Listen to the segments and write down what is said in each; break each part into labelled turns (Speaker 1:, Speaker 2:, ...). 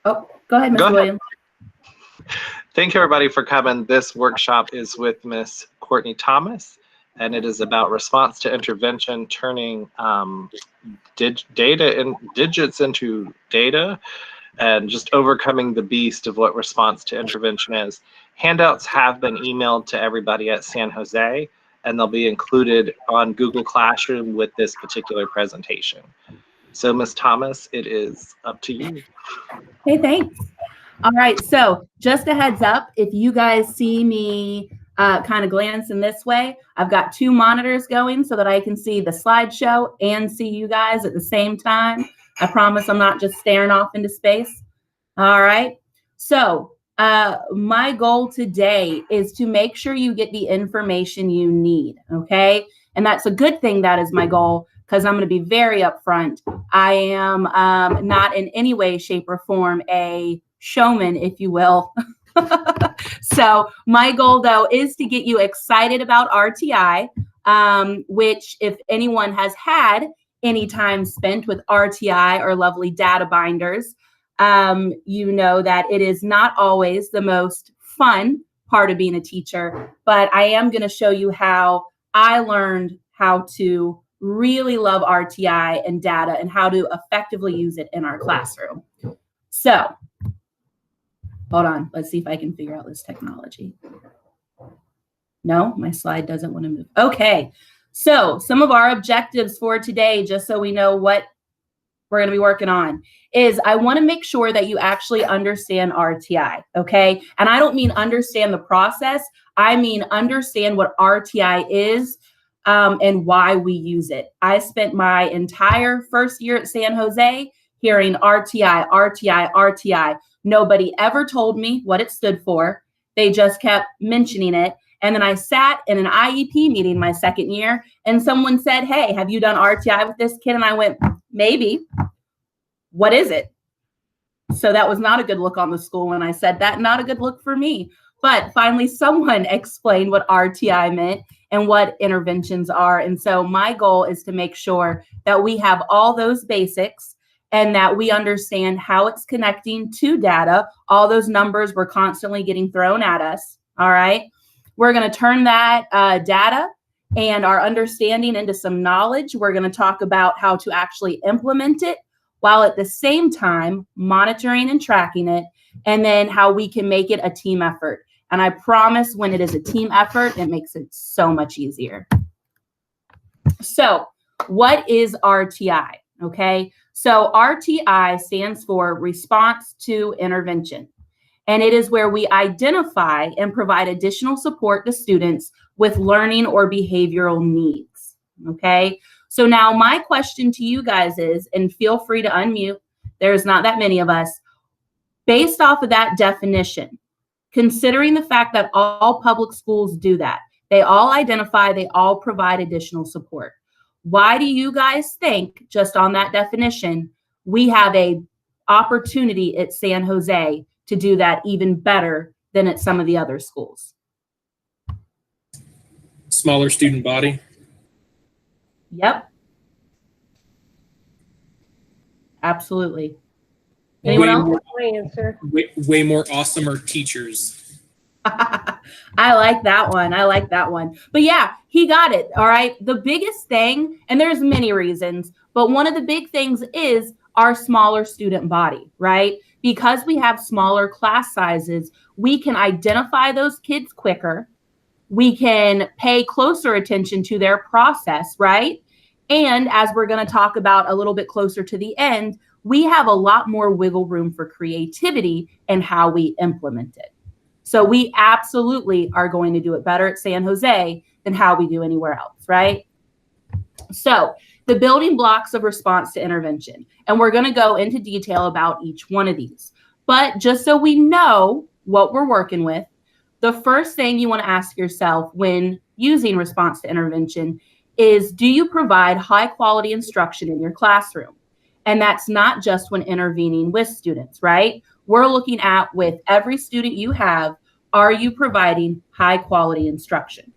Speaker 1: Oh, go ahead,
Speaker 2: Go
Speaker 1: Mr.
Speaker 2: ahead.
Speaker 1: Williams.
Speaker 2: Thank you, everybody, for coming. This workshop is with Miss Courtney Thomas, and it is about response to intervention, turning data and digits into data, and just overcoming the beast of what response to intervention is. Handouts have been emailed to everybody at San Jose, and they'll be included on Google Classroom with this particular presentation. So, Ms. Thomas, it is up to you.
Speaker 1: Hey, thanks. All right, so just a heads up, if you guys see me kind of glancing this way, I've got two monitors going so that I can see the slideshow and see you guys at the same time. I promise I'm not just staring off into space. All right, so my goal today is to make sure you get the information you need, okay? And that's a good thing that is my goal, because I'm going to be very upfront. I am not in any way, shape, or form a showman, if you will. So my goal, though, is to get you excited about RTI, which if anyone has had any time spent with RTI or lovely data binders, you know that it is not always the most fun part of being a teacher, but I am going to show you how I learned how to really love RTI and data and how to effectively use it in our classroom. So, hold on. Let's see if I can figure out this technology. No, my slide doesn't want to move. Okay. So, some of our objectives for today, just so we know what we're going to be working on, is I want to make sure that you actually understand RTI, okay? And I don't mean understand the process. I mean understand what RTI is and why we use it. I spent my entire first year at San Jose hearing RTI, RTI, RTI. Nobody ever told me what it stood for. They just kept mentioning it. And then I sat in an IEP meeting my second year, and someone said, hey, have you done RTI with this kid? And I went, maybe. What is it? So that was not a good look on the school when I said that, not a good look for me. But finally, someone explained what RTI meant and what interventions are. And so my goal is to make sure that we have all those basics and that we understand how it's connecting to data. All those numbers were constantly getting thrown at us. All right. We're going to turn that data and our understanding into some knowledge. We're going to talk about how to actually implement it, while at the same time monitoring and tracking it, and then how we can make it a team effort. And I promise when it is a team effort, it makes it so much easier. So what is RTI? Okay, so RTI stands for Response to Intervention. And it is where we identify and provide additional support to students with learning or behavioral needs. Okay, so now my question to you guys is, and feel free to unmute, there's not that many of us, based off of that definition, considering the fact that all public schools do that, they all identify, they all provide additional support. Why do you guys think, just on that definition, we have a opportunity at San Jose to do that even better than at some of the other schools?
Speaker 3: Smaller student body.
Speaker 1: Yep. Absolutely. Anyone else?
Speaker 3: Way more awesomer teachers.
Speaker 1: I like that one. I like that one. But yeah, he got it. All right. The biggest thing, and there's many reasons, but one of the big things is our smaller student body, right? Because we have smaller class sizes, we can identify those kids quicker. We can pay closer attention to their process, right? And as we're going to talk about a little bit closer to the end, we have a lot more wiggle room for creativity in how we implement it. So we absolutely are going to do it better at San Jose than how we do anywhere else, right? So the building blocks of response to intervention, and we're going to go into detail about each one of these. But just so we know what we're working with, the first thing you want to ask yourself when using response to intervention is, do you provide high quality instruction in your classroom? And that's not just when intervening with students, right? We're looking at, with every student you have, are you providing high quality instruction?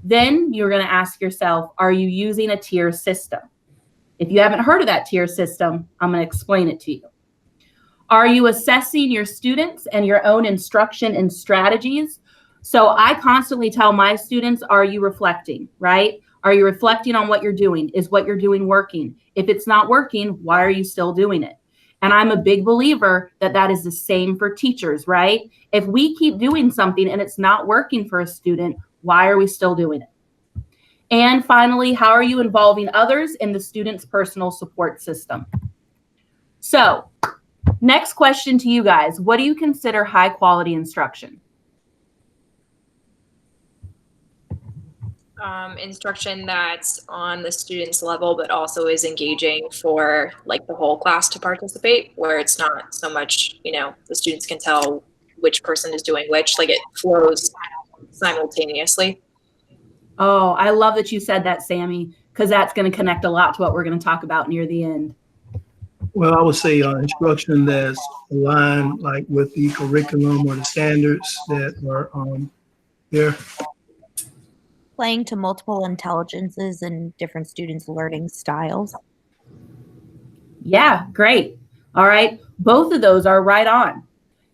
Speaker 1: Then you're going to ask yourself, are you using a tier system? If you haven't heard of that tier system, I'm going to explain it to you. Are you assessing your students and your own instruction and strategies? So I constantly tell my students, are you reflecting, right? Are you reflecting on what you're doing? Is what you're doing working? If it's not working, why are you still doing it? And I'm a big believer that that is the same for teachers, right? If we keep doing something and it's not working for a student, why are we still doing it? And finally, how are you involving others in the student's personal support system? So, next question to you guys. What do you consider high quality instruction?
Speaker 4: Instruction that's on the student's level, but also is engaging for like the whole class to participate, where it's not so much, the students can tell which person is doing which, like it flows simultaneously.
Speaker 1: Oh, I love that you said that, Sammy, because that's going to connect a lot to what we're going to talk about near the end.
Speaker 5: Well, I would say instruction that's aligned like with the curriculum or the standards that are there.
Speaker 6: Playing to multiple intelligences and different students' learning styles.
Speaker 1: Yeah, great. All right. Both of those are right on.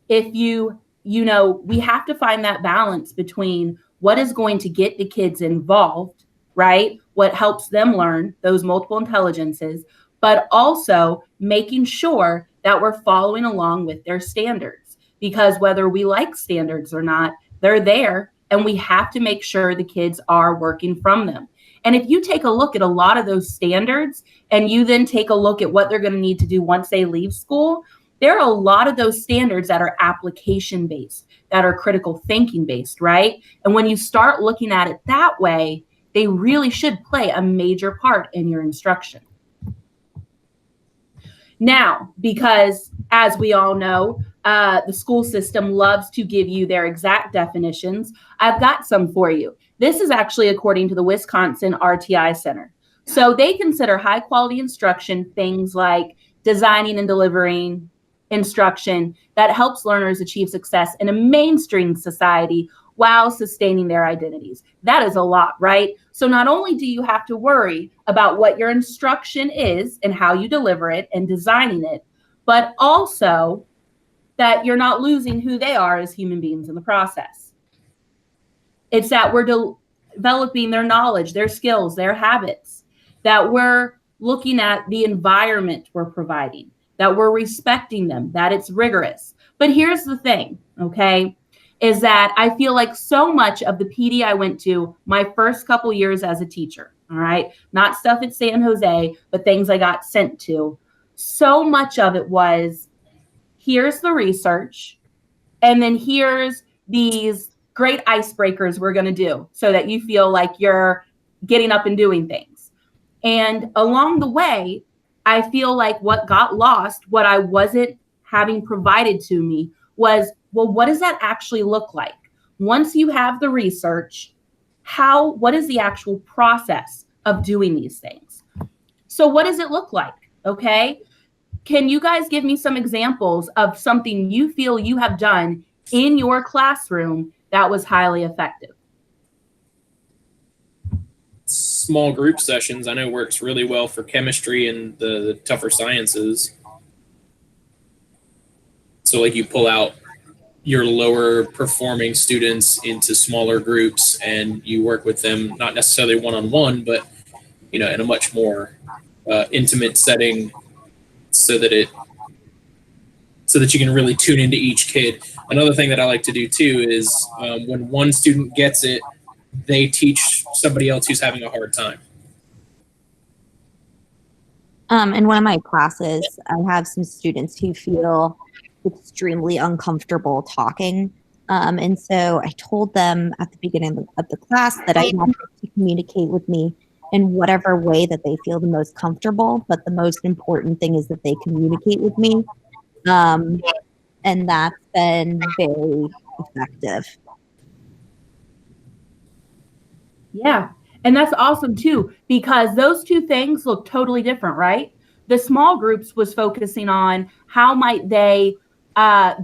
Speaker 1: If we have to find that balance between what is going to get the kids involved, right? What helps them learn those multiple intelligences, but also making sure that we're following along with their standards. Because whether we like standards or not, they're there. And we have to make sure the kids are working from them. And if you take a look at a lot of those standards and you then take a look at what they're going to need to do once they leave school, there are a lot of those standards that are application based, that are critical thinking based, right? And when you start looking at it that way, they really should play a major part in your instruction. Now, because as we all know, the school system loves to give you their exact definitions, I've got some for you. This is actually according to the Wisconsin RTI Center. So they consider high quality instruction things like designing and delivering instruction that helps learners achieve success in a mainstream society while sustaining their identities. That is a lot, right? So not only do you have to worry about what your instruction is and how you deliver it and designing it, but also that you're not losing who they are as human beings in the process. It's that we're developing their knowledge, their skills, their habits, that we're looking at the environment we're providing, that we're respecting them, that it's rigorous. But here's the thing, okay, is that I feel like so much of the PD I went to my first couple years as a teacher, all right, not stuff at San Jose, but things I got sent to, so much of it was, here's the research, and then here's these great icebreakers we're going to do so that you feel like you're getting up and doing things. And along the way, I feel like what got lost, what I wasn't having provided to me was, well, what does that actually look like? Once you have the research, what is the actual process of doing these things? So what does it look like? Okay. Can you guys give me some examples of something you feel you have done in your classroom that was highly effective?
Speaker 3: Small group sessions, I know works really well for chemistry and the tougher sciences. So like you pull out your lower performing students into smaller groups and you work with them, not necessarily one-on-one, but in a much more intimate setting so that you can really tune into each kid. Another thing that I like to do too is when one student gets it, they teach somebody else who's having a hard time.
Speaker 6: In one of my classes, I have some students who feel extremely uncomfortable talking. And so I told them at the beginning of the class that I want them to communicate with me in whatever way that they feel the most comfortable. But the most important thing is that they communicate with me. And that's been very effective.
Speaker 1: Yeah. And that's awesome too, because those two things look totally different, right? The small groups was focusing on how might they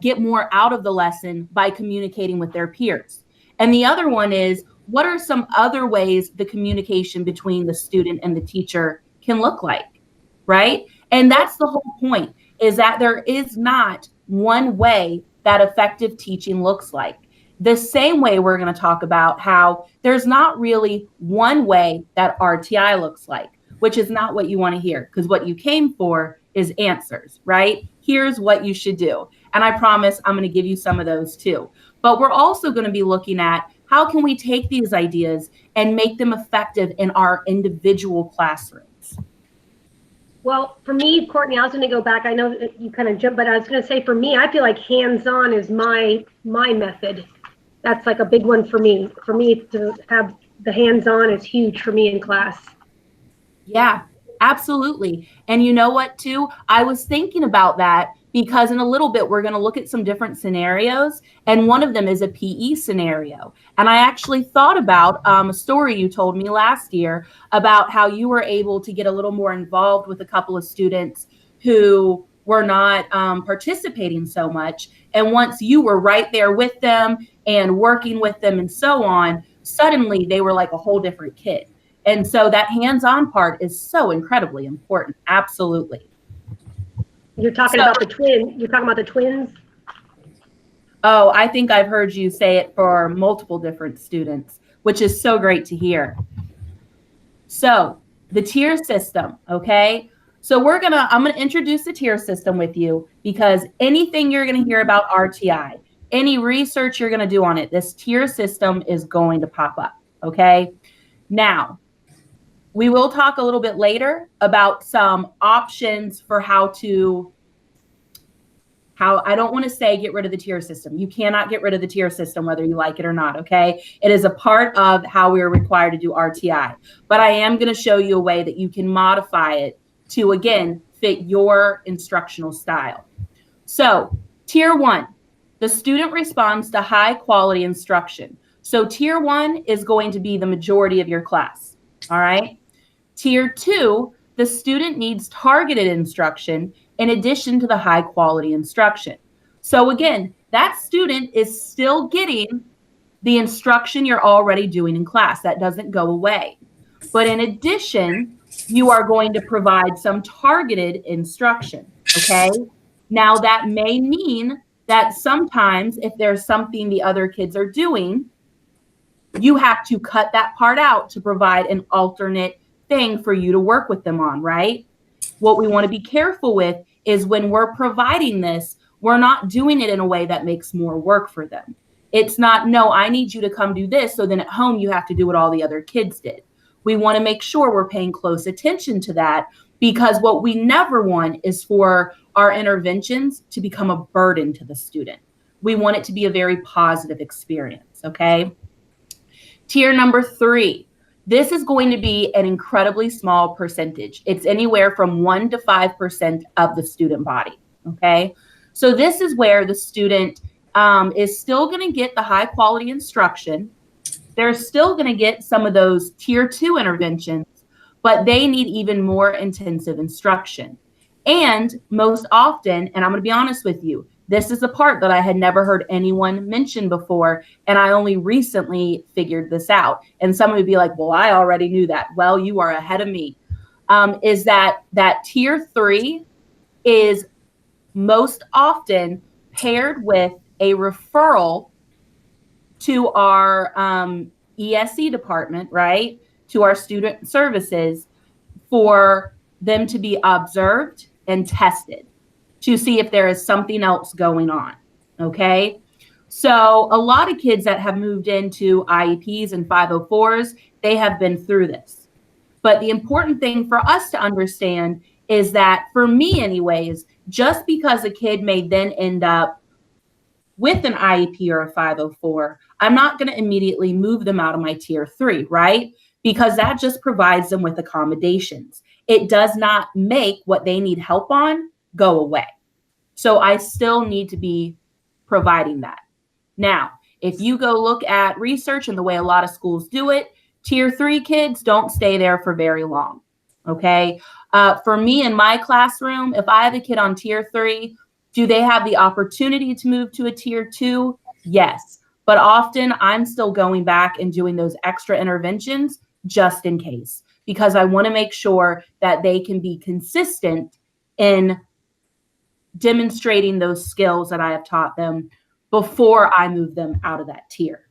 Speaker 1: get more out of the lesson by communicating with their peers. And the other one is, what are some other ways the communication between the student and the teacher can look like, right? And that's the whole point, is that there is not one way that effective teaching looks like. The same way we're going to talk about how there's not really one way that RTI looks like, which is not what you want to hear, because what you came for is answers, right? Here's what you should do. And I promise I'm going to give you some of those too. But we're also going to be looking at how can we take these ideas and make them effective in our individual classrooms.
Speaker 7: Well, for me, Courtney, I was going to go back. I know that you kind of jumped, but I was going to say for me, I feel like hands-on is my method. That's like a big one for me. For me to have the hands-on is huge for me in class.
Speaker 1: Yeah, absolutely. And you know what, too? I was thinking about that because in a little bit, we're going to look at some different scenarios. And one of them is a PE scenario. And I actually thought about a story you told me last year about how you were able to get a little more involved with a couple of students who were not participating so much. And once you were right there with them and working with them and so on, suddenly they were like a whole different kid. And so that hands-on part is so incredibly important. Absolutely.
Speaker 7: You're talking about the twins. You're talking about the twins.
Speaker 1: Oh, I think I've heard you say it for multiple different students, which is so great to hear. So the tier system, okay? So I'm gonna introduce the tier system with you because anything you're gonna hear about RTI, any research you're gonna do on it, this tier system is going to pop up, okay? Now, we will talk a little bit later about some options for how I don't want to say get rid of the tier system. You cannot get rid of the tier system whether you like it or not, okay? It is a part of how we are required to do RTI. But I am going to show you a way that you can modify it to, again, fit your instructional style. So, tier 1, the student responds to high quality instruction. So tier 1 is going to be the majority of your class, all right? Tier 2, the student needs targeted instruction in addition to the high quality instruction. So again, that student is still getting the instruction you're already doing in class. That doesn't go away. But in addition, you are going to provide some targeted instruction, okay? Now that may mean that sometimes if there's something the other kids are doing, you have to cut that part out to provide an alternate thing for you to work with them on, right? What we want to be careful with is when we're providing this, we're not doing it in a way that makes more work for them. It's not, no, I need you to come do this, so then at home you have to do what all the other kids did. We want to make sure we're paying close attention to that because what we never want is for our interventions to become a burden to the student. We want it to be a very positive experience, okay? Tier number 3. This is going to be an incredibly small percentage. It's anywhere from 1 to 5% of the student body, okay? So this is where the student is still going to get the high quality instruction. They're still going to get some of those tier 2 interventions, but they need even more intensive instruction. And most often, and I'm going to be honest with you, this is a part that I had never heard anyone mention before, and I only recently figured this out. And someone would be like, well, I already knew that. Well, you are ahead of me. Is that tier 3 is most often paired with a referral to our ESE department, right? To our student services for them to be observed and tested to see if there is something else going on, okay? So a lot of kids that have moved into IEPs and 504s, they have been through this. But the important thing for us to understand is that, for me anyways, just because a kid may then end up with an IEP or a 504, I'm not going to immediately move them out of my tier 3, right? Because that just provides them with accommodations. It does not make what they need help on go away. So I still need to be providing that. Now, if you go look at research and the way a lot of schools do it, tier 3 kids don't stay there for very long, okay? For me in my classroom, if I have a kid on tier 3, do they have the opportunity to move to a tier 2? Yes, but often I'm still going back and doing those extra interventions just in case, because I want to make sure that they can be consistent in demonstrating those skills that I have taught them before I move them out of that tier.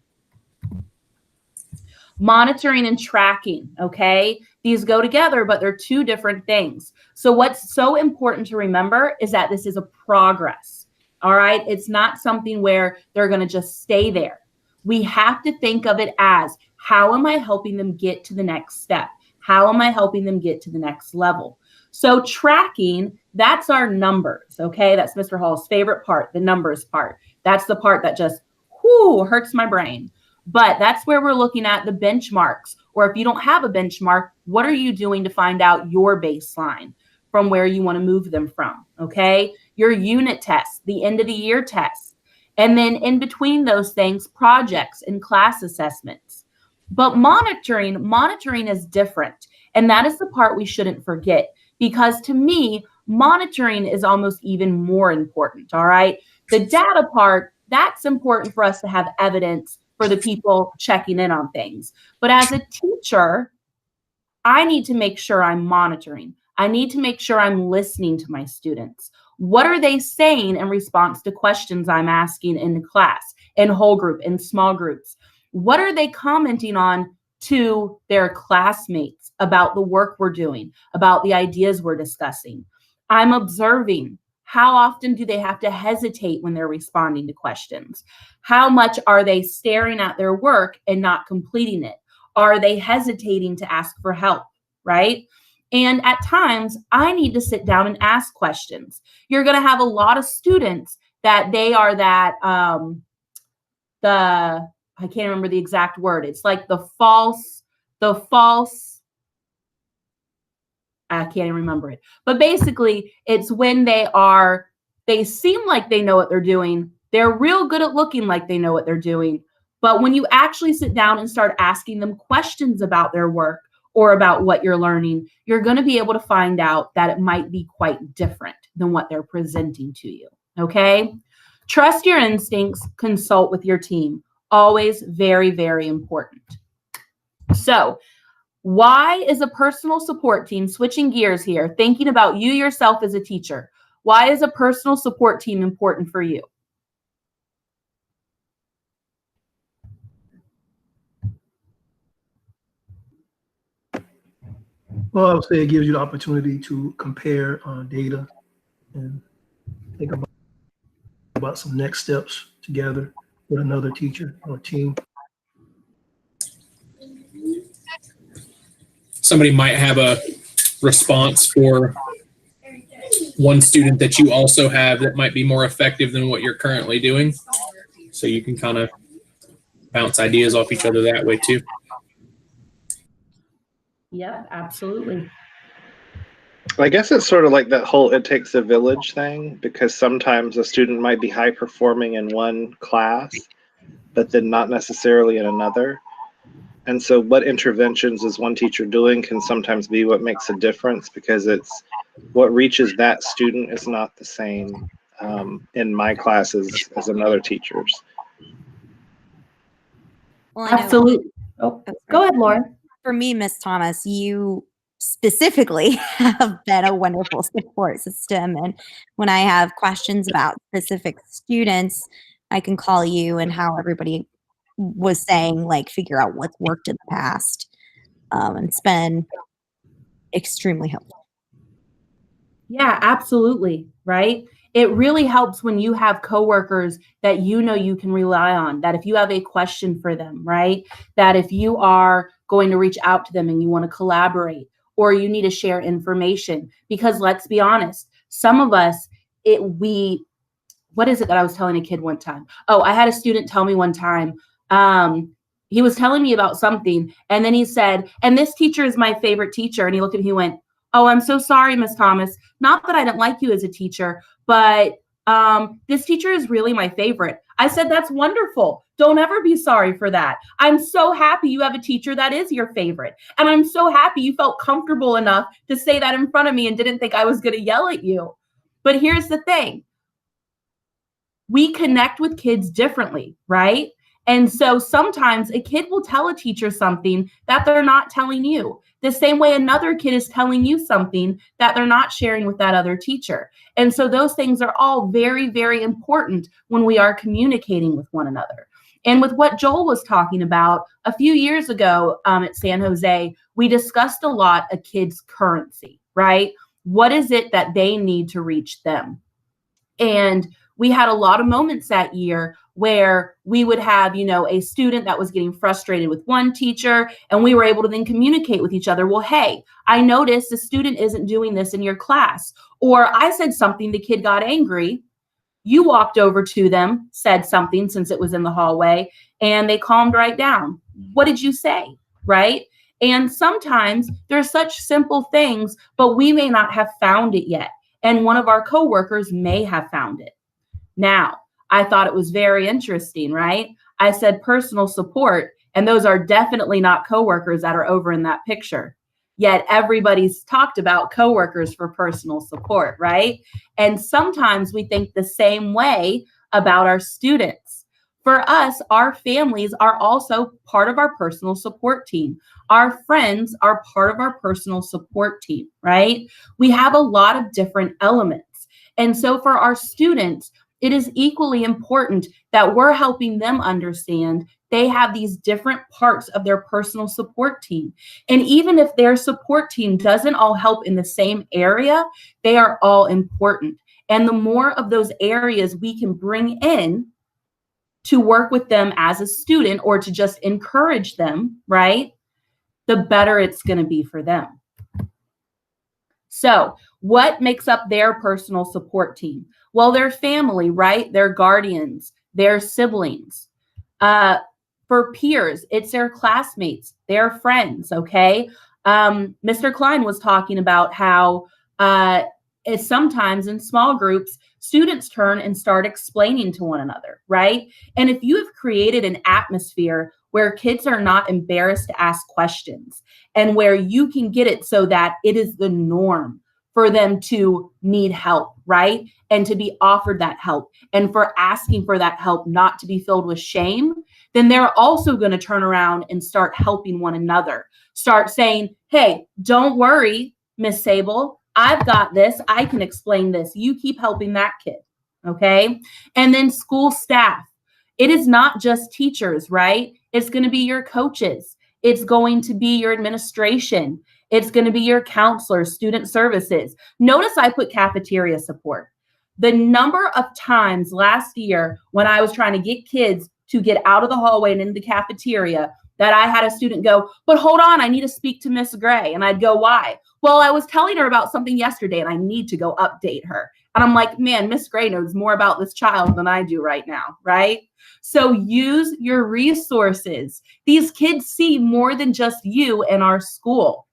Speaker 1: Monitoring and tracking, okay? These go together, but they're two different things. So what's so important to remember is that this is a progress, all right? It's not something where they're gonna just stay there. We have to think of it as, how am I helping them get to the next step? How am I helping them get to the next level? So tracking, that's our numbers, okay? That's Mr. Hall's favorite part, the numbers part. That's the part that just, hurts my brain. But that's where we're looking at the benchmarks. Or if you don't have a benchmark, what are you doing to find out your baseline from where you want to move them from, okay? Your unit tests, the end of the year tests. And then in between those things, projects and class assessments. But monitoring is different. And that is the part we shouldn't forget. Because to me, monitoring is almost even more important, all right? The data part, that's important for us to have evidence for the people checking in on things. But as a teacher, I need to make sure I'm monitoring. I need to make sure I'm listening to my students. What are they saying in response to questions I'm asking in class, in whole group, in small groups? What are they commenting on to their classmates about the work we're doing, about the ideas we're discussing? I'm observing. How often do they have to hesitate when they're responding to questions? How much are they staring at their work and not completing it? Are they hesitating to ask for help, right? And at times, I need to sit down and ask questions. You're going to have a lot of students that they are that, I can't remember the exact word. It's like the false, I can't even remember it. But basically, it's when they seem like they know what they're doing. They're real good at looking like they know what they're doing. But when you actually sit down and start asking them questions about their work or about what you're learning, you're going to be able to find out that it might be quite different than what they're presenting to you, okay? Trust your instincts, consult with your team. Always very, very important. So, why is a personal support team, switching gears here, thinking about you yourself as a teacher? Why is a personal support team important for you?
Speaker 5: Well, I would say it gives you the opportunity to compare data and think about some next steps together with another teacher or team.
Speaker 3: Somebody might have a response for one student that you also have that might be more effective than what you're currently doing. So you can kind of bounce ideas off each other that way too.
Speaker 1: Yeah, absolutely.
Speaker 2: I guess it's sort of like that whole it takes a village thing, because sometimes a student might be high performing in one class, but then not necessarily in another. And so what interventions is one teacher doing can sometimes be what makes a difference, because it's what reaches that student is not the same in my classes as another teacher's.
Speaker 6: Well, I know-
Speaker 1: Absolutely. Oh, go ahead, Lauren.
Speaker 6: For me, Miss Thomas, you specifically have been a wonderful support system. And when I have questions about specific students, I can call you, and how everybody was saying, like, figure out what's worked in the past. And it's been extremely helpful.
Speaker 1: Yeah, absolutely. Right. It really helps when you have coworkers that you know you can rely on, that if you have a question for them, right, that if you are going to reach out to them and you want to collaborate, or you need to share information, because let's be honest, some of us, what is it that I was telling a kid one time? Oh, I had a student tell me one time, he was telling me about something, and then he said, and this teacher is my favorite teacher. And he looked at me, he went, oh, I'm so sorry, Miss Thomas. Not that I didn't like you as a teacher, but this teacher is really my favorite. I said, that's wonderful. Don't ever be sorry for that. I'm so happy you have a teacher that is your favorite. And I'm so happy you felt comfortable enough to say that in front of me and didn't think I was going to yell at you. But here's the thing. We connect with kids differently, right? And so sometimes a kid will tell a teacher something that they're not telling you. The same way another kid is telling you something that they're not sharing with that other teacher. And so those things are all very, very important when we are communicating with one another. And with what Joel was talking about, a few years ago at San Jose, we discussed a lot a kid's currency, right? What is it that they need to reach them? And we had a lot of moments that year where we would have, a student that was getting frustrated with one teacher, and we were able to then communicate with each other. Well, hey, I noticed the student isn't doing this in your class. Or I said something, the kid got angry. You walked over to them, said something since it was in the hallway, and they calmed right down. What did you say? Right? And sometimes there's such simple things, but we may not have found it yet. And one of our coworkers may have found it. Now, I thought it was very interesting, right? I said personal support, and those are definitely not coworkers that are over in that picture. Yet everybody's talked about coworkers for personal support, right? And sometimes we think the same way about our students. For us, our families are also part of our personal support team. Our friends are part of our personal support team, right? We have a lot of different elements. And so for our students, it is equally important that we're helping them understand they have these different parts of their personal support team. And even if their support team doesn't all help in the same area, they are all important. And the more of those areas we can bring in to work with them as a student or to just encourage them, right, the better it's going to be for them. So what makes up their personal support team? Well, their family, right? Their guardians, their siblings. For peers, it's their classmates, their friends, okay? Mr. Klein was talking about how it's sometimes in small groups, students turn and start explaining to one another, right? And if you have created an atmosphere where kids are not embarrassed to ask questions and where you can get it so that it is the norm for them to need help, right? And to be offered that help and for asking for that help not to be filled with shame, then they're also going to turn around and start helping one another. Start saying, hey, don't worry, Miss Sable, I've got this. I can explain this. You keep helping that kid, okay? And then school staff. It is not just teachers, right? It's going to be your coaches. It's going to be your administration. It's going to be your counselors, student services. Notice I put cafeteria support. The number of times last year when I was trying to get kids to get out of the hallway and into the cafeteria that I had a student go, but hold on, I need to speak to Miss Gray. And I'd go, why? Well, I was telling her about something yesterday and I need to go update her. And I'm like, man, Miss Gray knows more about this child than I do right now, right? So use your resources. These kids see more than just you in our school.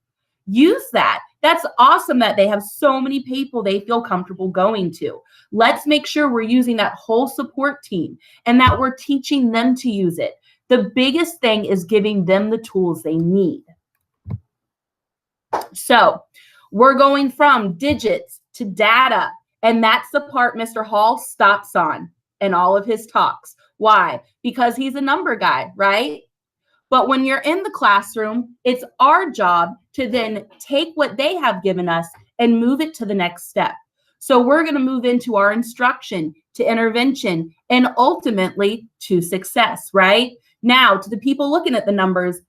Speaker 1: Use that. That's awesome that they have so many people they feel comfortable going to. Let's make sure we're using that whole support team and that we're teaching them to use it. The biggest thing is giving them the tools they need. So we're going from digits to data, and that's the part Mr. Hall stops on in all of his talks. Why? Because he's a number guy, right? But when you're in the classroom, it's our job to then take what they have given us and move it to the next step. So we're going to move into our instruction, to intervention, and ultimately to success, right? Now, to the people looking at the numbers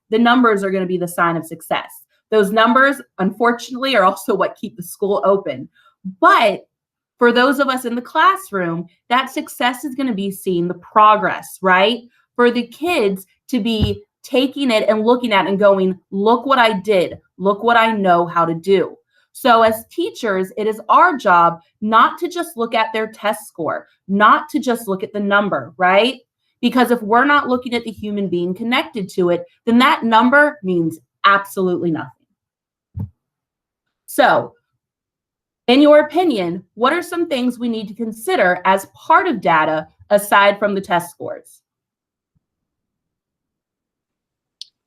Speaker 1: are going to be the sign of success. Those numbers, unfortunately, are also what keep the school open. But for those of us in the classroom, that success is going to be seeing the progress, right? For the kids to be taking it and looking at it and going, look what I did. Look what I know how to do. So as teachers, it is our job not to just look at their test score, not to just look at the number, right? Because if we're not looking at the human being connected to it, then that number means absolutely nothing. So, in your opinion, what are some things we need to consider as part of data aside from the test scores?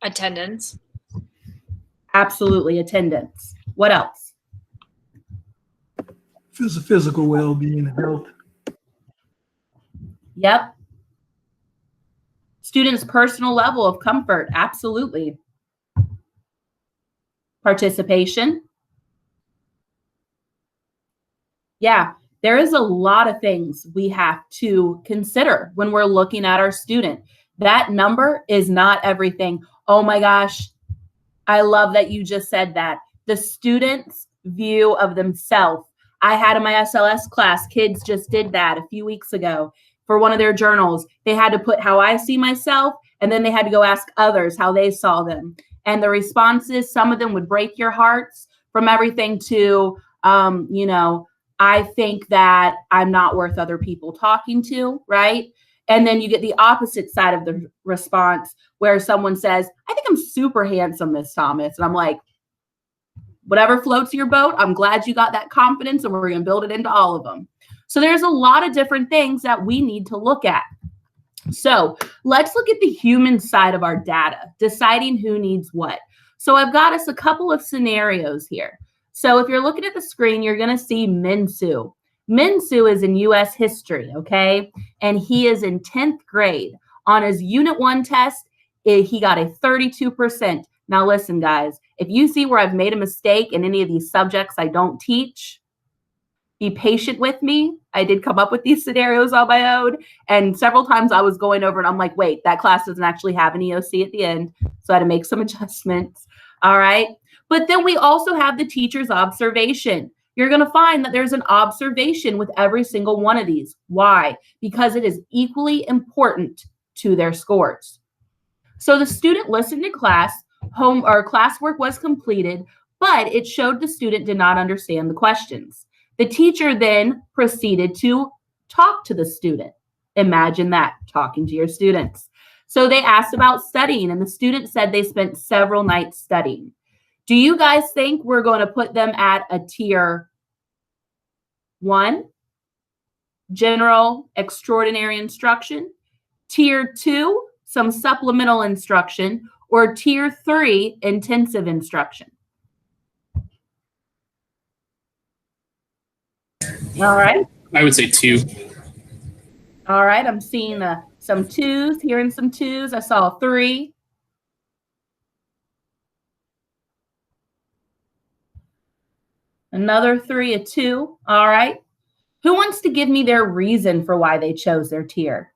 Speaker 4: Attendance.
Speaker 1: Absolutely, attendance. What else?
Speaker 5: Physical well-being and health.
Speaker 1: Yep. Students' personal level of comfort, absolutely. Participation. Yeah, there is a lot of things we have to consider when we're looking at our student. That number is not everything. Oh my gosh, I love that you just said that. The student's view of themselves. I had in my SLS class, kids just did that a few weeks ago for one of their journals. They had to put how I see myself, and then they had to go ask others how they saw them. And the responses, some of them would break your hearts, from everything to, I think that I'm not worth other people talking to, right? And then you get the opposite side of the response where someone says, I think I'm super handsome, Miss Thomas. And I'm like, whatever floats your boat, I'm glad you got that confidence, and we're going to build it into all of them. So there's a lot of different things that we need to look at. So let's look at the human side of our data, deciding who needs what. So I've got us a couple of scenarios here. So if you're looking at the screen, you're going to see Minsu. Minsu is in U.S. history, okay? And he is in 10th grade. On his Unit 1 test, he got a 32%. Now listen, guys, if you see where I've made a mistake in any of these subjects I don't teach, be patient with me. I did come up with these scenarios on my own, and several times I was going over and I'm like, wait, that class doesn't actually have an EOC at the end, so I had to make some adjustments, all right? But then we also have the teacher's observation. You're going to find that there's an observation with every single one of these. Why? Because it is equally important to their scores. So the student listened in class, classwork was completed, but it showed the student did not understand the questions. The teacher then proceeded to talk to the student. Imagine that, talking to your students. So they asked about studying, and the student said they spent several nights studying. Do you guys think we're going to put them at a tier 1, general extraordinary instruction, tier 2, some supplemental instruction, or tier 3, intensive instruction? All right.
Speaker 3: I would say 2.
Speaker 1: All right. I'm seeing some 2s, hearing some 2s. I saw a 3. Another 3, a 2. All right. Who wants to give me their reason for why they chose their tier?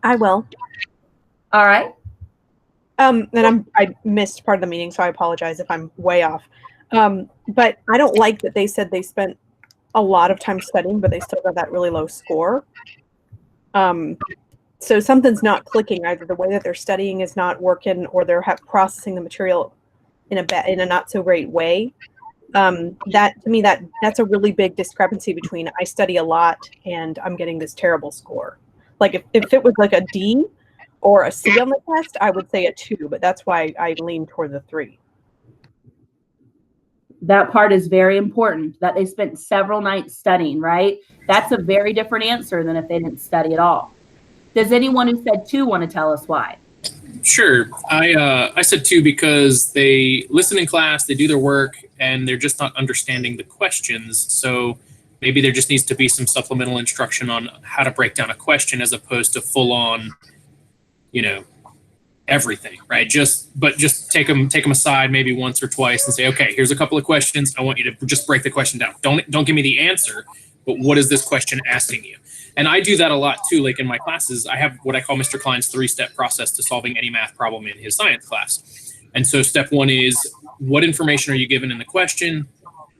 Speaker 8: I will.
Speaker 1: All right.
Speaker 8: And I missed part of the meeting, so I apologize if I'm way off. But I don't like that they said they spent a lot of time studying, but they still got that really low score. So something's not clicking. Either the way that they're studying is not working, or they're processing the material in a not so great way. That to me, that's a really big discrepancy between I study a lot and I'm getting this terrible score. Like if it was like a D or a C on the test, I would say a 2, but that's why I lean toward the 3.
Speaker 1: That part is very important, that they spent several nights studying, right? That's a very different answer than if they didn't study at all. Does anyone who said 2 want to tell us why?
Speaker 3: Sure. I said 2 because they listen in class, they do their work, and they're just not understanding the questions. So maybe there just needs to be some supplemental instruction on how to break down a question as opposed to full on, everything, right? Just take them aside maybe once or twice and say, okay, here's a couple of questions. I want you to just break the question down. Don't give me the answer, but what is this question asking you? And I do that a lot too. Like in my classes, I have what I call Mr. Klein's 3-step process to solving any math problem in his science class. And so step 1 is, what information are you given in the question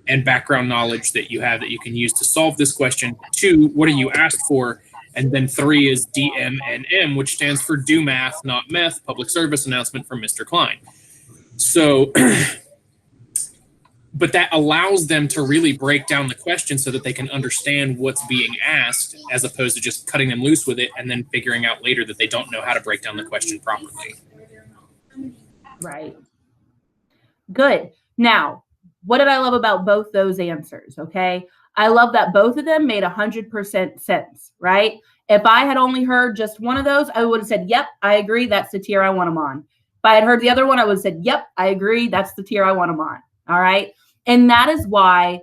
Speaker 3: and background knowledge that you have that you can use to solve this question? 2, what are you asked for? And then 3 is DMNM, which stands for Do Math, Not Meth, Public Service Announcement from Mr. Klein. So, but that allows them to really break down the question so that they can understand what's being asked, as opposed to just cutting them loose with it and then figuring out later that they don't know how to break down the question properly.
Speaker 1: Right. Good. Now, what did I love about both those answers? Okay. I love that both of them made 100% sense, right? If I had only heard just one of those, I would have said, yep, I agree. That's the tier I want them on. If I had heard the other one, I would have said, yep, I agree. That's the tier I want them on. All right. And that is why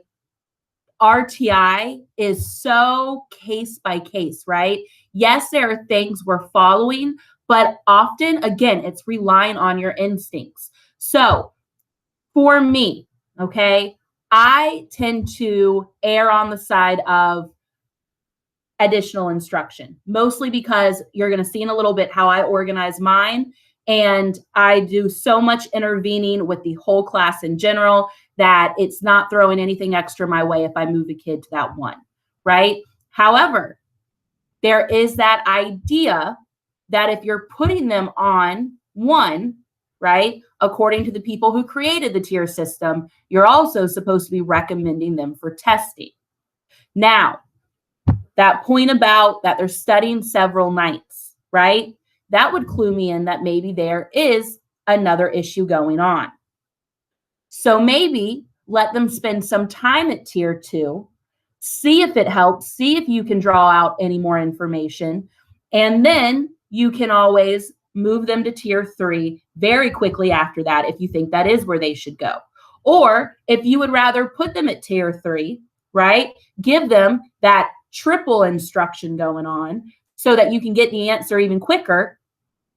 Speaker 1: RTI is so case by case, right? Yes, there are things we're following, But often, again, it's relying on your instincts. So for me, okay, I tend to err on the side of additional instruction, mostly because you're going to see in a little bit how I organize mine. And I do so much intervening with the whole class in general that it's not throwing anything extra my way if I move a kid to that one, right? However, there is that idea that if you're putting them on one, right, according to the people who created the tier system, you're also supposed to be recommending them for testing. Now, that point about that they're studying several nights, right? That would clue me in that maybe there is another issue going on. So maybe let them spend some time at tier 2, see if it helps, see if you can draw out any more information, and then you can always move them to tier 3 very quickly after that if you think that is where they should go. Or if you would rather put them at tier 3, right? Give them that triple instruction going on so that you can get the answer even quicker,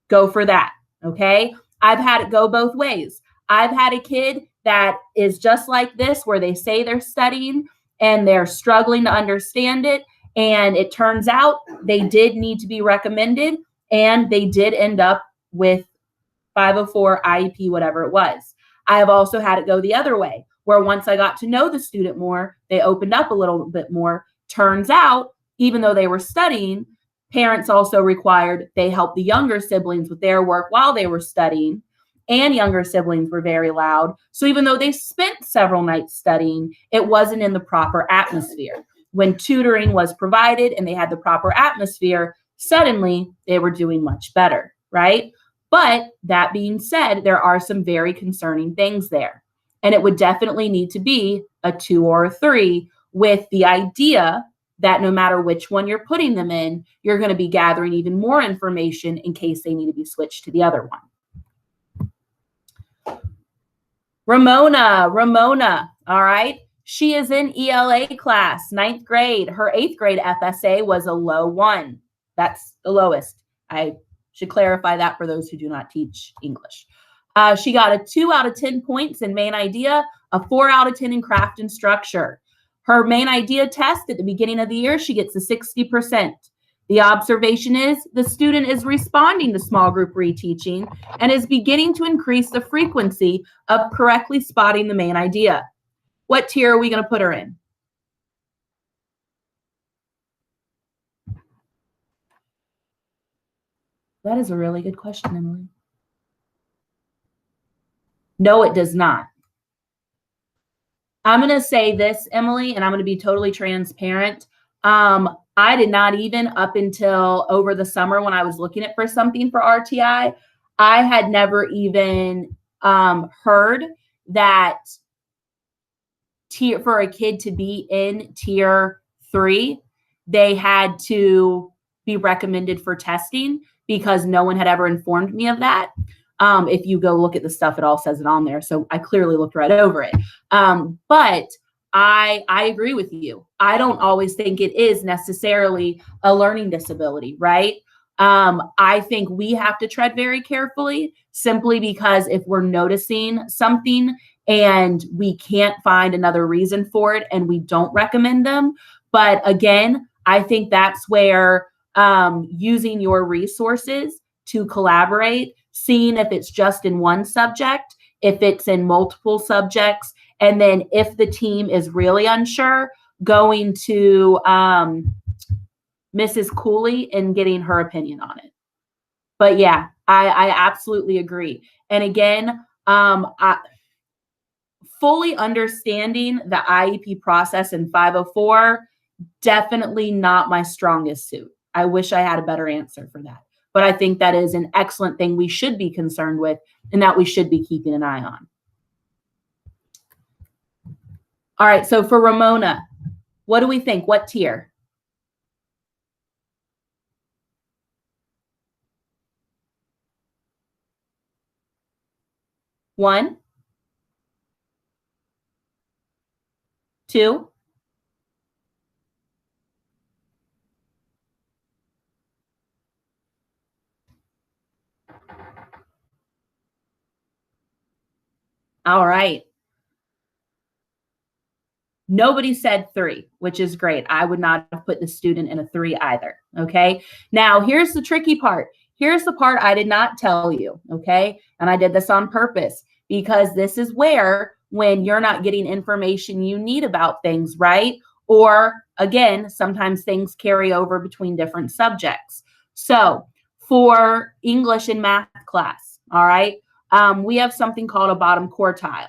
Speaker 1: go for that, okay? I've had it go both ways. I've had a kid that is just like this, where they say they're studying and they're struggling to understand it, and it turns out they did need to be recommended, and they did end up with 504, IEP, whatever it was. I have also had it go the other way, where once I got to know the student more, they opened up a little bit more. Turns out, even though they were studying, parents also required they help the younger siblings with their work while they were studying, and younger siblings were very loud. So even though they spent several nights studying, it wasn't in the proper atmosphere. When tutoring was provided and they had the proper atmosphere, suddenly they were doing much better, right? But that being said, there are some very concerning things there. And it would definitely need to be a 2 or a 3, with the idea that no matter which one you're putting them in, you're going to be gathering even more information in case they need to be switched to the other one. Ramona, all right. She is in ELA class, 9th grade. Her 8th grade FSA was a low 1. That's the lowest. I should clarify that for those who do not teach English. She got a 2 out of 10 points in main idea, a 4 out of 10 in craft and structure. Her main idea test at the beginning of the year, she gets a 60%. The observation is the student is responding to small group reteaching and is beginning to increase the frequency of correctly spotting the main idea. What tier are we going to put her in? That is a really good question, Emily. No, it does not. I'm going to say this, Emily, and I'm going to be totally transparent. I did not even, up until over the summer when I was looking at for something for RTI, I had never even heard that for a kid to be in tier 3, they had to be recommended for testing, because no one had ever informed me of that. If you go look at the stuff, it all says it on there. So I clearly looked right over it. But I agree with you. I don't always think it is necessarily a learning disability, right? I think we have to tread very carefully, simply because if we're noticing something and we can't find another reason for it and we don't recommend them. But again, I think that's where using your resources to collaborate, seeing if it's just in one subject, if it's in multiple subjects, and then if the team is really unsure, going to Mrs. Cooley and getting her opinion on it. But yeah, I absolutely agree. And again, fully understanding the IEP process in 504, definitely not my strongest suit. I wish I had a better answer for that. But I think that is an excellent thing we should be concerned with and that we should be keeping an eye on. All right, so for Ramona, what do we think? What tier? One? 2? All right. Nobody said 3, which is great. I would not have put the student in a 3 either. Okay. Now, here's the tricky part. Here's the part I did not tell you. Okay. And I did this on purpose because this is where, when you're not getting information you need about things, right? Or again, sometimes things carry over between different subjects. So for English and math class, all right, we have something called a bottom quartile.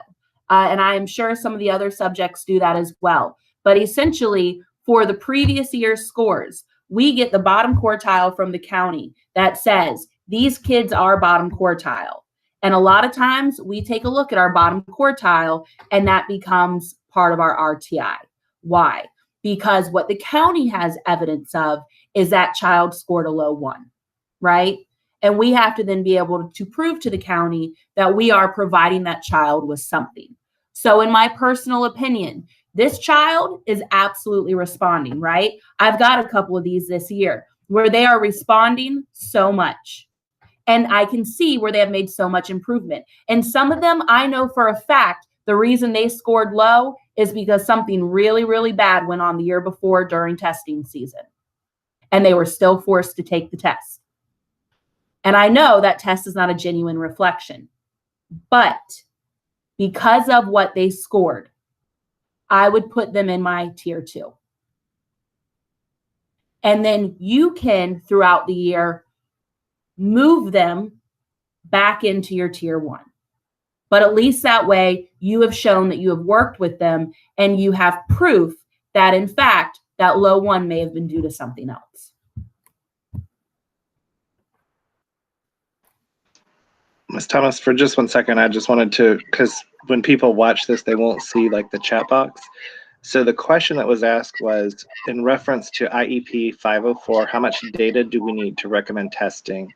Speaker 1: And I am sure some of the other subjects do that as well. But essentially, for the previous year's scores, we get the bottom quartile from the county that says these kids are bottom quartile. And a lot of times we take a look at our bottom quartile and that becomes part of our RTI. Why? Because what the county has evidence of is that child scored a low 1, right? And we have to then be able to prove to the county that we are providing that child with something. So in my personal opinion, this child is absolutely responding, right? I've got a couple of these this year where they are responding so much. And I can see where they have made so much improvement. And some of them, I know for a fact, the reason they scored low is because something really, really bad went on the year before during testing season. And they were still forced to take the test. And I know that test is not a genuine reflection. But because of what they scored, I would put them in my tier 2. And then you can, throughout the year, move them back into your tier 1. But at least that way, you have shown that you have worked with them and you have proof that, in fact, that low 1 may have been due to something else.
Speaker 2: Ms. Thomas, for just 1 second, I just wanted to, because when people watch this, they won't see like the chat box. So the question that was asked was, in reference to IEP 504, how much data do we need to recommend testing?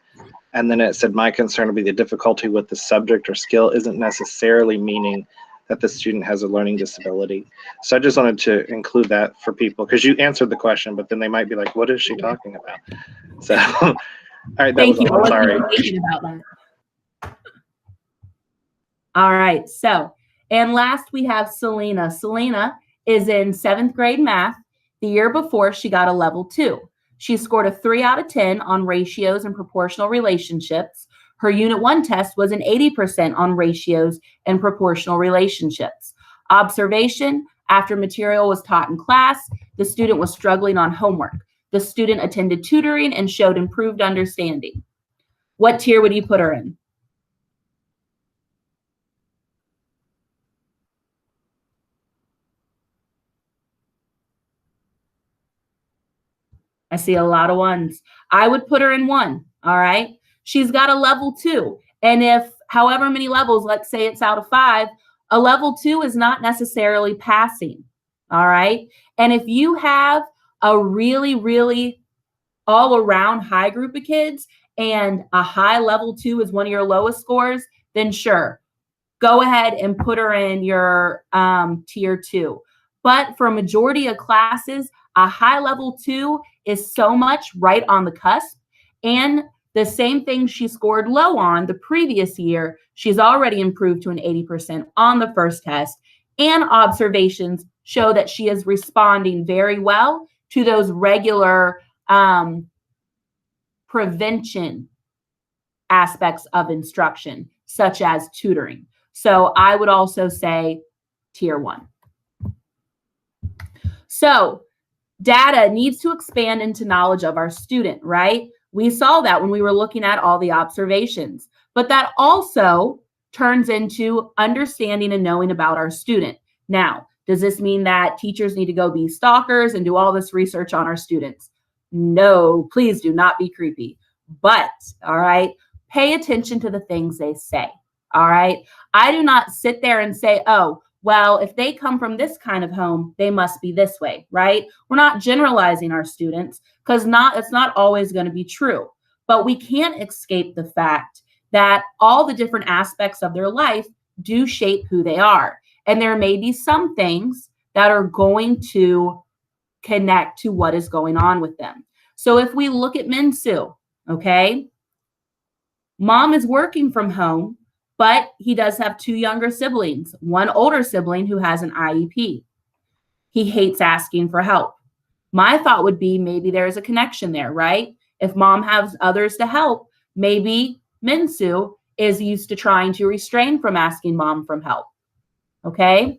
Speaker 2: And then it said, my concern would be the difficulty with the subject or skill isn't necessarily meaning that the student has a learning disability. So I just wanted to include that for people, because you answered the question, but then they might be like, what is she talking about? So, all right, that was all. Sorry.
Speaker 1: Thinking about that. All right, so, and last we have Selena. Selena is in 7th grade math. The year before, she got a level 2. She scored a 3 out of 10 on ratios and proportional relationships. Her Unit 1 test was an 80% on ratios and proportional relationships. Observation, after material was taught in class, the student was struggling on homework. The student attended tutoring and showed improved understanding. What tier would you put her in? I see a lot of 1s. I would put her in 1, all right? She's got a level 2. And if however many levels, let's say it's out of 5, a level 2 is not necessarily passing, all right? And if you have a really, really all around high group of kids and a high level 2 is one of your lowest scores, then sure, go ahead and put her in your tier 2. But for a majority of classes, a high level 2 is so much right on the cusp. And the same thing she scored low on the previous year, she's already improved to an 80% on the first test. And observations show that she is responding very well to those regular prevention aspects of instruction, such as tutoring. So I would also say tier 1. So data needs to expand into knowledge of our student, right? We saw that when we were looking at all the observations, but that also turns into understanding and knowing about our student. Now, does this mean that teachers need to go be stalkers and do all this research on our students? No, please do not be creepy. But, all right, pay attention to the things they say, all right? I do not sit there and say, oh, well, if they come from this kind of home, they must be this way, right? We're not generalizing our students because it's not always going to be true. But we can't escape the fact that all the different aspects of their life do shape who they are. And there may be some things that are going to connect to what is going on with them. So if we look at Minsu, okay, mom is working from home, but he does have 2 younger siblings, 1 older sibling who has an IEP. He hates asking for help. My thought would be maybe there's a connection there, right? If mom has others to help, maybe Minsu is used to trying to restrain from asking mom for help, okay?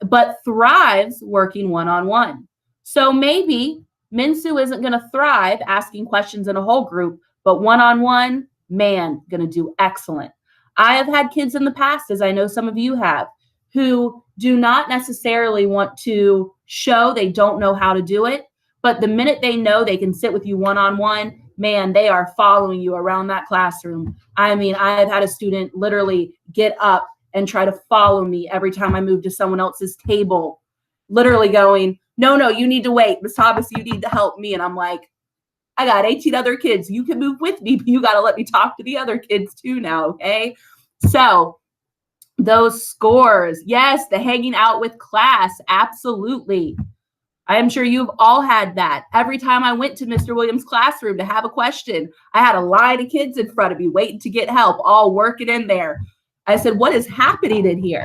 Speaker 1: But thrives working one-on-one. So maybe Minsu isn't going to thrive asking questions in a whole group, but one-on-one, man, going to do excellent. I have had kids in the past, as I know some of you have, who do not necessarily want to show they don't know how to do it, but the minute they know they can sit with you one-on-one, man, they are following you around that classroom. I mean, I've had a student literally get up and try to follow me every time I move to someone else's table, literally going, no, you need to wait. Ms. Thomas, you need to help me. And I'm like, I got 18 other kids. You can move with me, but you got to let me talk to the other kids too now, okay? So those scores, yes, the hanging out with class, absolutely. I am sure you've all had that. Every time I went to Mr. Williams' classroom to have a question, I had a line of kids in front of me waiting to get help, all working in there. I said, what is happening in here?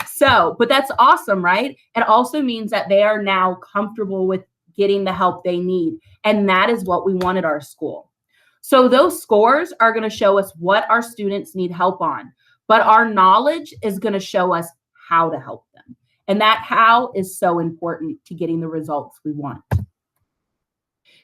Speaker 1: So, but that's awesome, right? It also means that they are now comfortable with getting the help they need. And that is what we want at our school. So those scores are going to show us what our students need help on, but our knowledge is going to show us how to help them. And that how is so important to getting the results we want.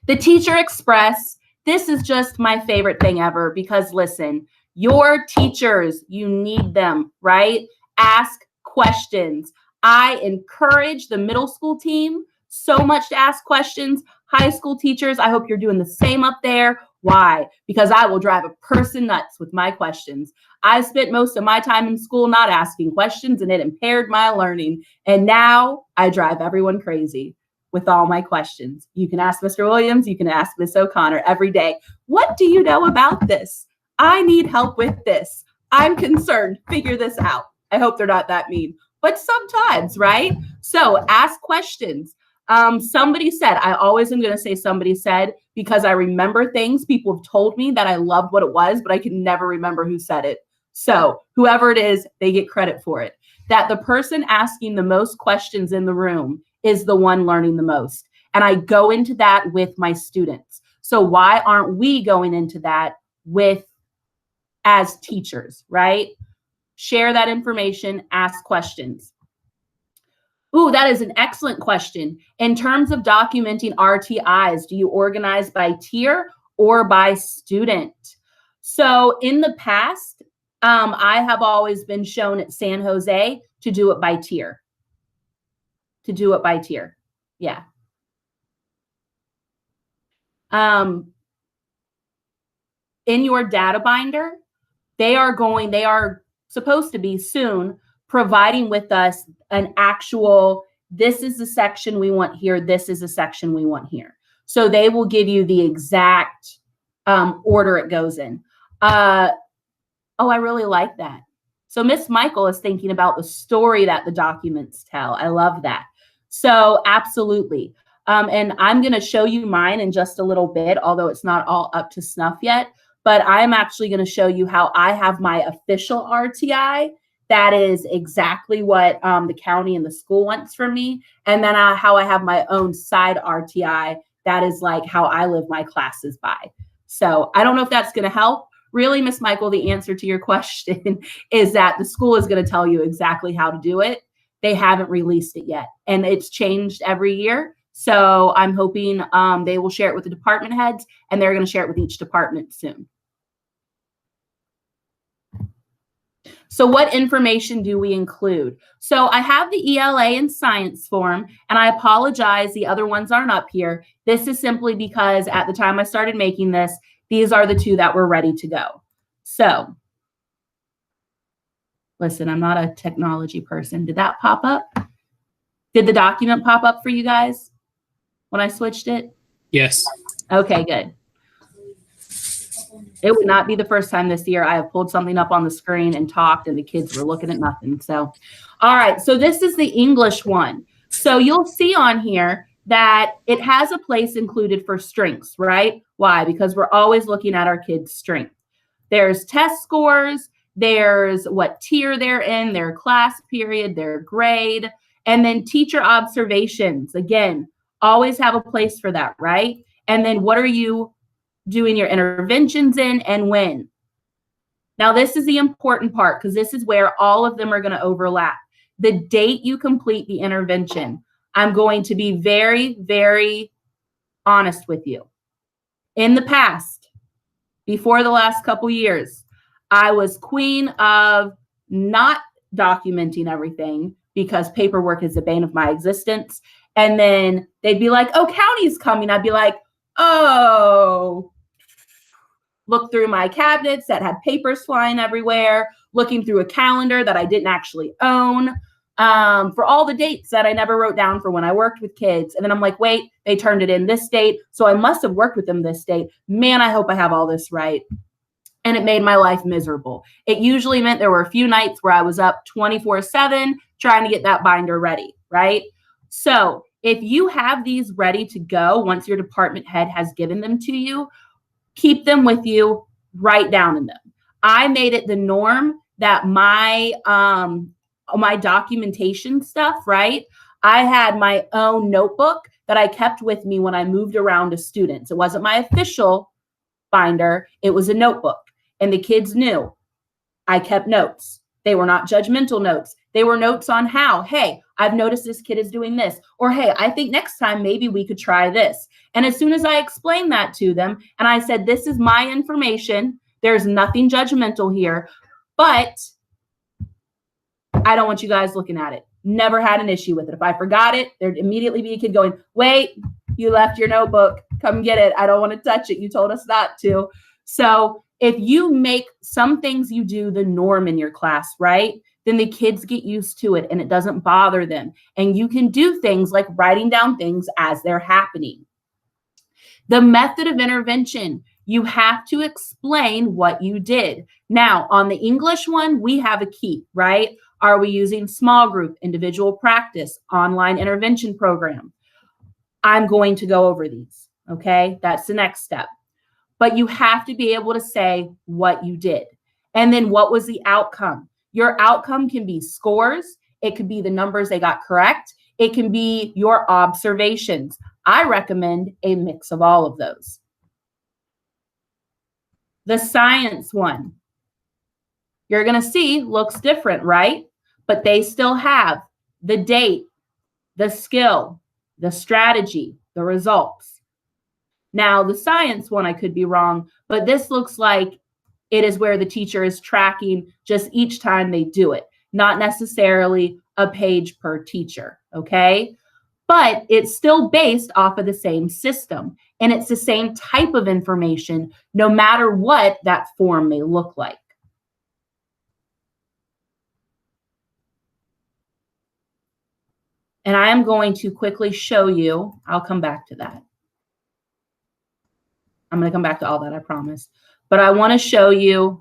Speaker 1: The Teacher Express, this is just my favorite thing ever because listen, your teachers, you need them, right? Ask questions. I encourage the middle school team so much to ask questions. High school teachers, I hope you're doing the same up there. Why? Because I will drive a person nuts with my questions. I spent most of my time in school not asking questions and it impaired my learning. And now I drive everyone crazy with all my questions. You can ask Mr. Williams, you can ask Miss O'Connor every day. What do you know about this? I need help with this. I'm concerned. Figure this out. I hope they're not that mean, but sometimes, right? So ask questions. Somebody said, I always am going to say somebody said, because I remember things people have told me that I loved what it was, but I can never remember who said it. So whoever it is, they get credit for it. That the person asking the most questions in the room is the one learning the most. And I go into that with my students. So why aren't we going into that with as teachers, right? Share that information, ask questions. Ooh, that is an excellent question. In terms of documenting RTIs, do you organize by tier or by student? So in the past, I have always been shown at San Jose to do it by tier. Yeah. In your data binder, they are supposed to be soon providing with us an actual, this is the section we want here, this is the section we want here. So they will give you the exact order it goes in. Oh, I really like that. So Miss Michael is thinking about the story that the documents tell. I love that. So absolutely. And I'm going to show you mine in just a little bit, although it's not all up to snuff yet. But I'm actually going to show you how I have my official RTI. That is exactly what the county and the school wants from me. And then how I have my own side RTI. That is like how I live my classes by. So I don't know if that's going to help. Really, Miss Michael, the answer to your question is that the school is going to tell you exactly how to do it. They haven't released it yet. And it's changed every year. So I'm hoping they will share it with the department heads, and they're going to share it with each department soon. So what information do we include? So I have the ELA and science form, and I apologize, the other ones aren't up here. This is simply because at the time I started making this, these are the 2 that were ready to go. So listen, I'm not a technology person. Did that pop up? Did the document pop up for you guys when I switched it?
Speaker 3: Yes.
Speaker 1: Okay, good. It would not be the first time this year I have pulled something up on the screen and talked and the kids were looking at nothing. So, all right. So this is the English one. So you'll see on here that it has a place included for strengths, right? Why? Because we're always looking at our kids' strength. There's test scores, There's what tier they're in, their class period, their grade, and then teacher observations. Again, always have a place for that, right? And then what are you doing your interventions in and when? Now, this is the important part because this is where all of them are going to overlap. The date you complete the intervention. I'm going to be very, very honest with you. In the past, before the last couple years, I was queen of not documenting everything because paperwork is the bane of my existence. And then they'd be like, oh, county's coming. I'd be like, oh, look through my cabinets that had papers flying everywhere, looking through a calendar that I didn't actually own, for all the dates that I never wrote down for when I worked with kids. And then I'm like, wait, they turned it in this date, so I must have worked with them this date. Man, I hope I have all this right. And it made my life miserable. It usually meant there were a few nights where I was up 24/7 trying to get that binder ready, right? So if you have these ready to go once your department head has given them to you, keep them with you, write down in them. I made it the norm that my documentation stuff, right? I had my own notebook that I kept with me when I moved around to students. It wasn't my official binder. It was a notebook. And the kids knew I kept notes. They were not judgmental notes. They were notes on how, hey, I've noticed this kid is doing this. Or, hey, I think next time maybe we could try this. And as soon as I explained that to them and I said, this is my information, there's nothing judgmental here, but I don't want you guys looking at it. Never had an issue with it. If I forgot it, there'd immediately be a kid going, wait, you left your notebook. Come get it. I don't want to touch it. You told us not to. So if you make some things you do the norm in your class, right, then the kids get used to it and it doesn't bother them. And you can do things like writing down things as they're happening. The method of intervention, you have to explain what you did. Now, on the English one, we have a key, right? Are we using small group, individual practice, online intervention program? I'm going to go over these, okay? That's the next step. But you have to be able to say what you did. And then what was the outcome? Your outcome can be scores. It could be the numbers they got correct. It can be your observations. I recommend a mix of all of those. The science one, you're going to see looks different, right? But they still have the date, the skill, the strategy, the results. Now, the science one, I could be wrong, but this looks like it is where the teacher is tracking just each time they do it, not necessarily a page per teacher, okay? But it's still based off of the same system, and it's the same type of information, no matter what that form may look like. And I am going to quickly show you, I'll come back to that. I'm going to come back to all that, I promise. But I want to show you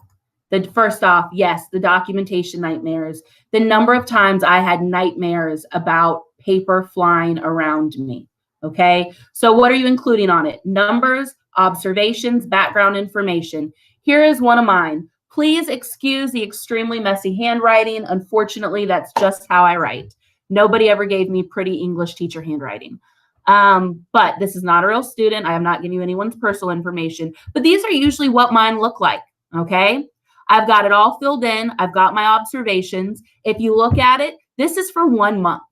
Speaker 1: that first off, yes, the documentation nightmares, the number of times I had nightmares about paper flying around me, okay? So what are you including on it? Numbers, observations, background information. Here is one of mine. Please excuse the extremely messy handwriting. Unfortunately, that's just how I write. Nobody ever gave me pretty English teacher handwriting. But this is not a real student. I am not giving you anyone's personal information, but these are usually what mine look like, okay? I've got it all filled in. I've got my observations. If you look at it, this is for 1 month,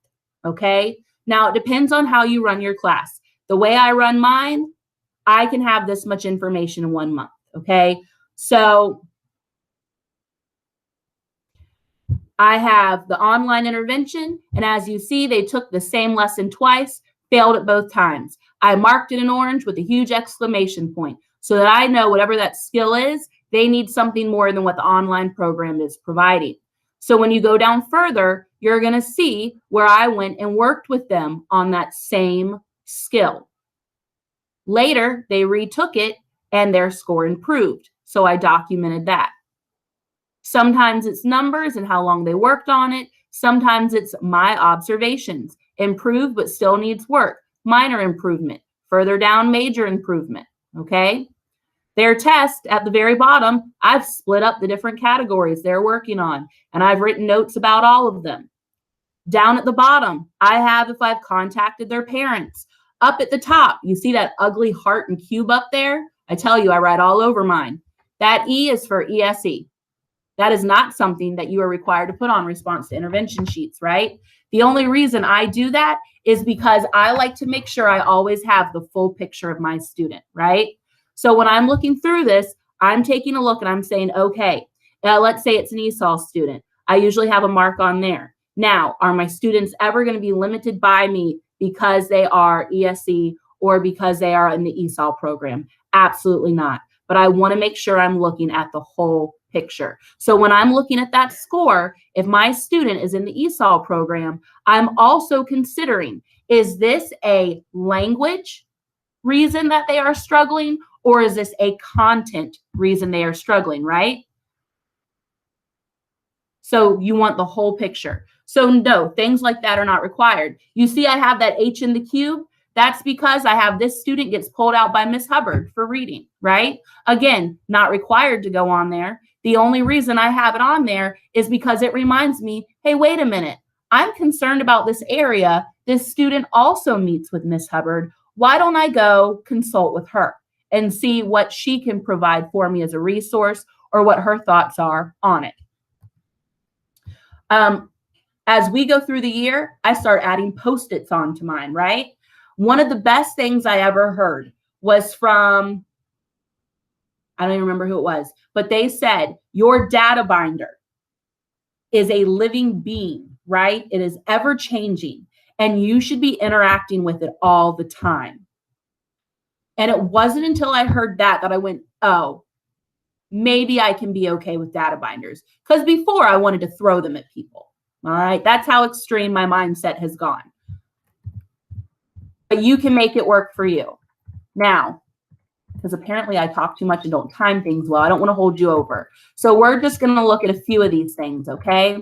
Speaker 1: okay? Now, it depends on how you run your class. The way I run mine, I can have this much information in 1 month, okay? So I have the online intervention, and as you see, they took the same lesson twice, failed it both times. I marked it in orange with a huge exclamation point so that I know whatever that skill is, they need something more than what the online program is providing. So when you go down further, you're going to see where I went and worked with them on that same skill. Later, they retook it and their score improved. So I documented that. Sometimes it's numbers and how long they worked on it. Sometimes it's my observations. Improved, but still needs work. Minor improvement. Further down, major improvement. Okay? Their test at the very bottom, I've split up the different categories they're working on, and I've written notes about all of them. Down at the bottom, I have if I've contacted their parents. Up at the top, you see that ugly heart and cube up there? I tell you, I write all over mine. That E is for ESE. That is not something that you are required to put on response to intervention sheets, right? The only reason I do that is because I like to make sure I always have the full picture of my student, right? So when I'm looking through this, I'm taking a look and I'm saying, okay, let's say it's an ESOL student. I usually have a mark on there. Now, are my students ever going to be limited by me because they are ESE or because they are in the ESOL program? Absolutely not. But I want to make sure I'm looking at the whole picture. So when I'm looking at that score, if my student is in the ESOL program, I'm also considering, is this a language reason that they are struggling, or is this a content reason they are struggling, right? So you want the whole picture. So no, things like that are not required. You see I have that H in the cube. That's because I have this student gets pulled out by Miss Hubbard for reading, right? Again, not required to go on there. The only reason I have it on there is because it reminds me, hey, wait a minute. I'm concerned about this area. This student also meets with Miss Hubbard. Why don't I go consult with her and see what she can provide for me as a resource or what her thoughts are on it? As we go through the year, I start adding Post-its onto mine, right? One of the best things I ever heard was from, I don't even remember who it was, but they said, your data binder is a living being, right? It is ever changing, and you should be interacting with it all the time. And it wasn't until I heard that I went, oh, maybe I can be okay with data binders. Because before I wanted to throw them at people. All right, that's how extreme my mindset has gone. But you can make it work for you. Now, because apparently I talk too much and don't time things well, I don't want to hold you over. So we're just going to look at a few of these things, okay?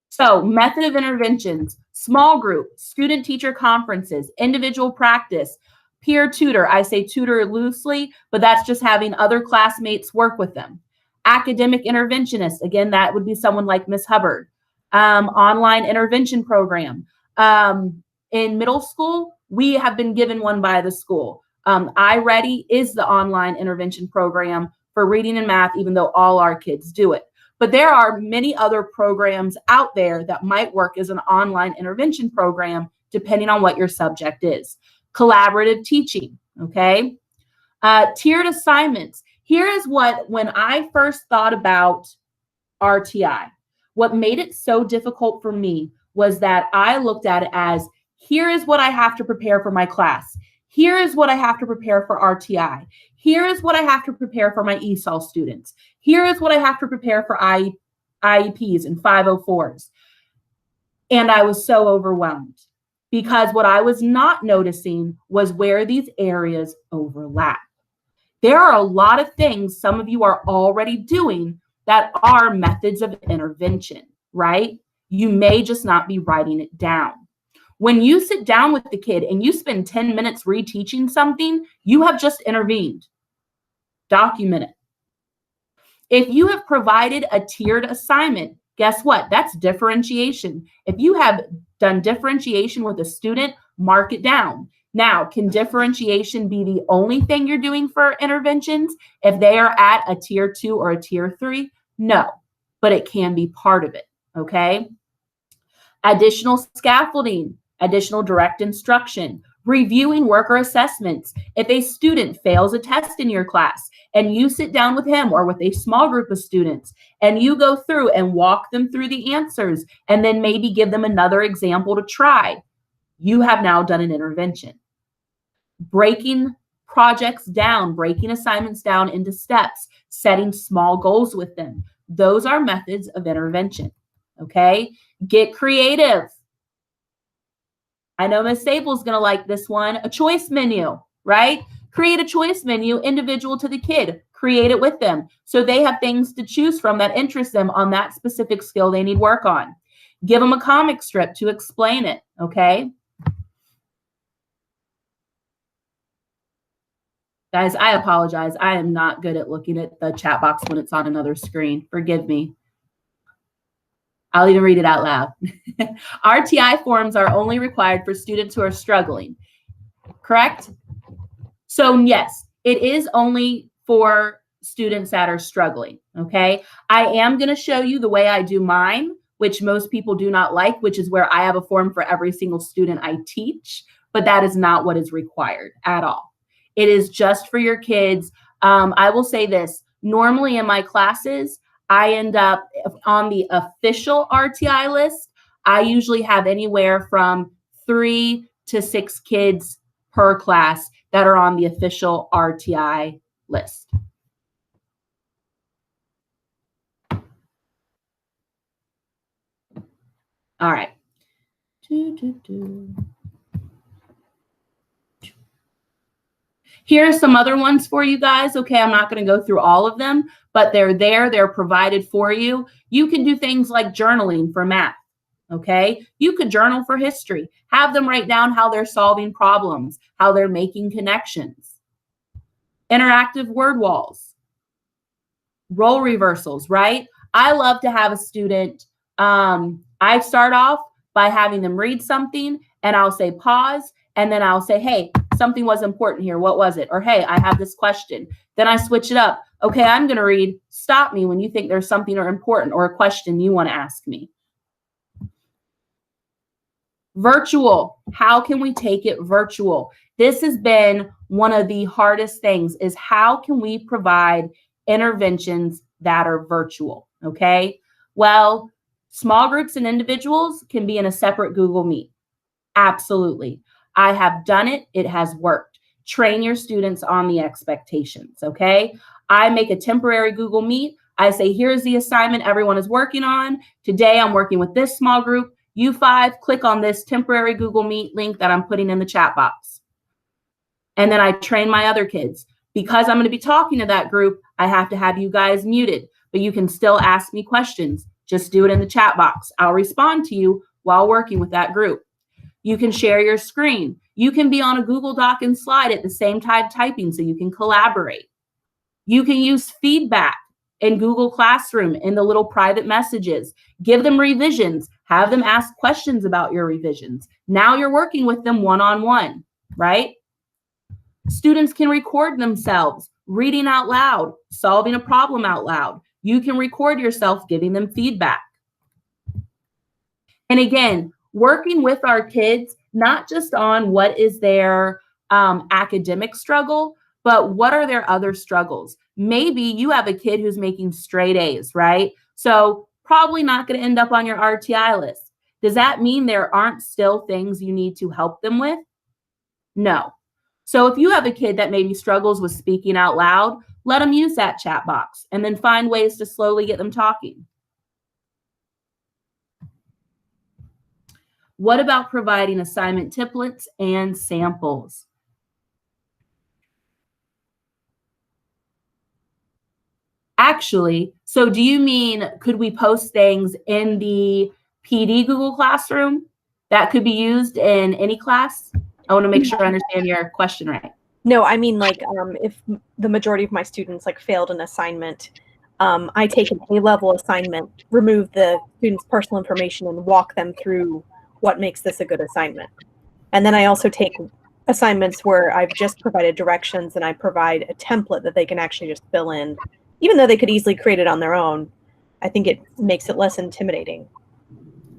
Speaker 1: So method of interventions, small group, student-teacher conferences, individual practice, peer tutor. I say tutor loosely, but that's just having other classmates work with them. Academic interventionist, again, that would be someone like Miss Hubbard. Online intervention program. In middle school, we have been given one by the school. iReady is the online intervention program for reading and math, even though all our kids do it. But there are many other programs out there that might work as an online intervention program, depending on what your subject is. Collaborative teaching, okay? Tiered assignments. Here is what, when I first thought about RTI, what made it so difficult for me was that I looked at it as, here is what I have to prepare for my class. Here is what I have to prepare for RTI. Here is what I have to prepare for my ESOL students. Here is what I have to prepare for IEPs and 504s. And I was so overwhelmed because what I was not noticing was where these areas overlap. There are a lot of things some of you are already doing that are methods of intervention, right? You may just not be writing it down. When you sit down with the kid and you spend 10 minutes reteaching something, you have just intervened. Document it. If you have provided a tiered assignment, guess what? That's differentiation. If you have done differentiation with a student, mark it down. Now, can differentiation be the only thing you're doing for interventions if they are at a tier 2 or a tier 3? No, but it can be part of it, okay? Additional scaffolding, additional direct instruction, reviewing worker assessments. If a student fails a test in your class and you sit down with him or with a small group of students and you go through and walk them through the answers and then maybe give them another example to try, you have now done an intervention. Breaking projects down, breaking assignments down into steps, setting small goals with them. Those are methods of intervention, okay? Get creative. I know Ms. Sable's going to like this one. A choice menu, right? Create a choice menu individual to the kid. Create it with them so they have things to choose from that interest them on that specific skill they need work on. Give them a comic strip to explain it, okay? Guys, I apologize. I am not good at looking at the chat box when it's on another screen. Forgive me. I'll even read it out loud. RTI forms are only required for students who are struggling, correct? So yes, it is only for students that are struggling, okay? I am gonna show you the way I do mine, which most people do not like, which is where I have a form for every single student I teach, but that is not what is required at all. It is just for your kids. I will say this, normally in my classes, I end up on the official RTI list. I usually have anywhere from 3 to 6 kids per class that are on the official RTI list. All right. Here are some other ones for you guys. Okay, I'm not going to go through all of them, but they're there. They're provided for you. You can do things like journaling for math. Okay, you could journal for history. Have them write down how they're solving problems, how they're making connections. Interactive word walls. Role reversals, right? I love to have a student, I start off by having them read something and I'll say pause and then I'll say, hey, something was important here. What was it? Or, hey, I have this question. Then I switch it up. Okay, I'm going to read, stop me when you think there's something or important or a question you want to ask me. Virtual. How can we take it virtual? This has been one of the hardest things is how can we provide interventions that are virtual, okay? Well, small groups and individuals can be in a separate Google Meet. Absolutely. I have done it. It has worked. Train your students on the expectations, okay? I make a temporary Google Meet. I say, here's the assignment everyone is working on. Today, I'm working with this small group. You 5, click on this temporary Google Meet link that I'm putting in the chat box. And then I train my other kids. Because I'm going to be talking to that group, I have to have you guys muted, but you can still ask me questions. Just do it in the chat box. I'll respond to you while working with that group. You can share your screen. You can be on a Google Doc and slide at the same time typing so you can collaborate. You can use feedback in Google Classroom in the little private messages. Give them revisions. Have them ask questions about your revisions. Now you're working with them one-on-one, right? Students can record themselves reading out loud, solving a problem out loud. You can record yourself giving them feedback. And again, working with our kids, not just on what is their academic struggle, but what are their other struggles? Maybe you have a kid who's making straight A's, right? So probably not going to end up on your RTI list. Does that mean there aren't still things you need to help them with? No. So if you have a kid that maybe struggles with speaking out loud, let them use that chat box and then find ways to slowly get them talking. What about providing assignment templates and samples? Actually, so do you mean, could we post things in the PD Google Classroom that could be used in any class? I want to make sure I understand your question right.
Speaker 8: No, I mean, like, if the majority of my students like failed an assignment, I take an A-level assignment, remove the student's personal information, and walk them through what makes this a good assignment. And then I also take assignments where I've just provided directions and I provide a template that they can actually just fill in. Even though they could easily create it on their own, I think it makes it less intimidating.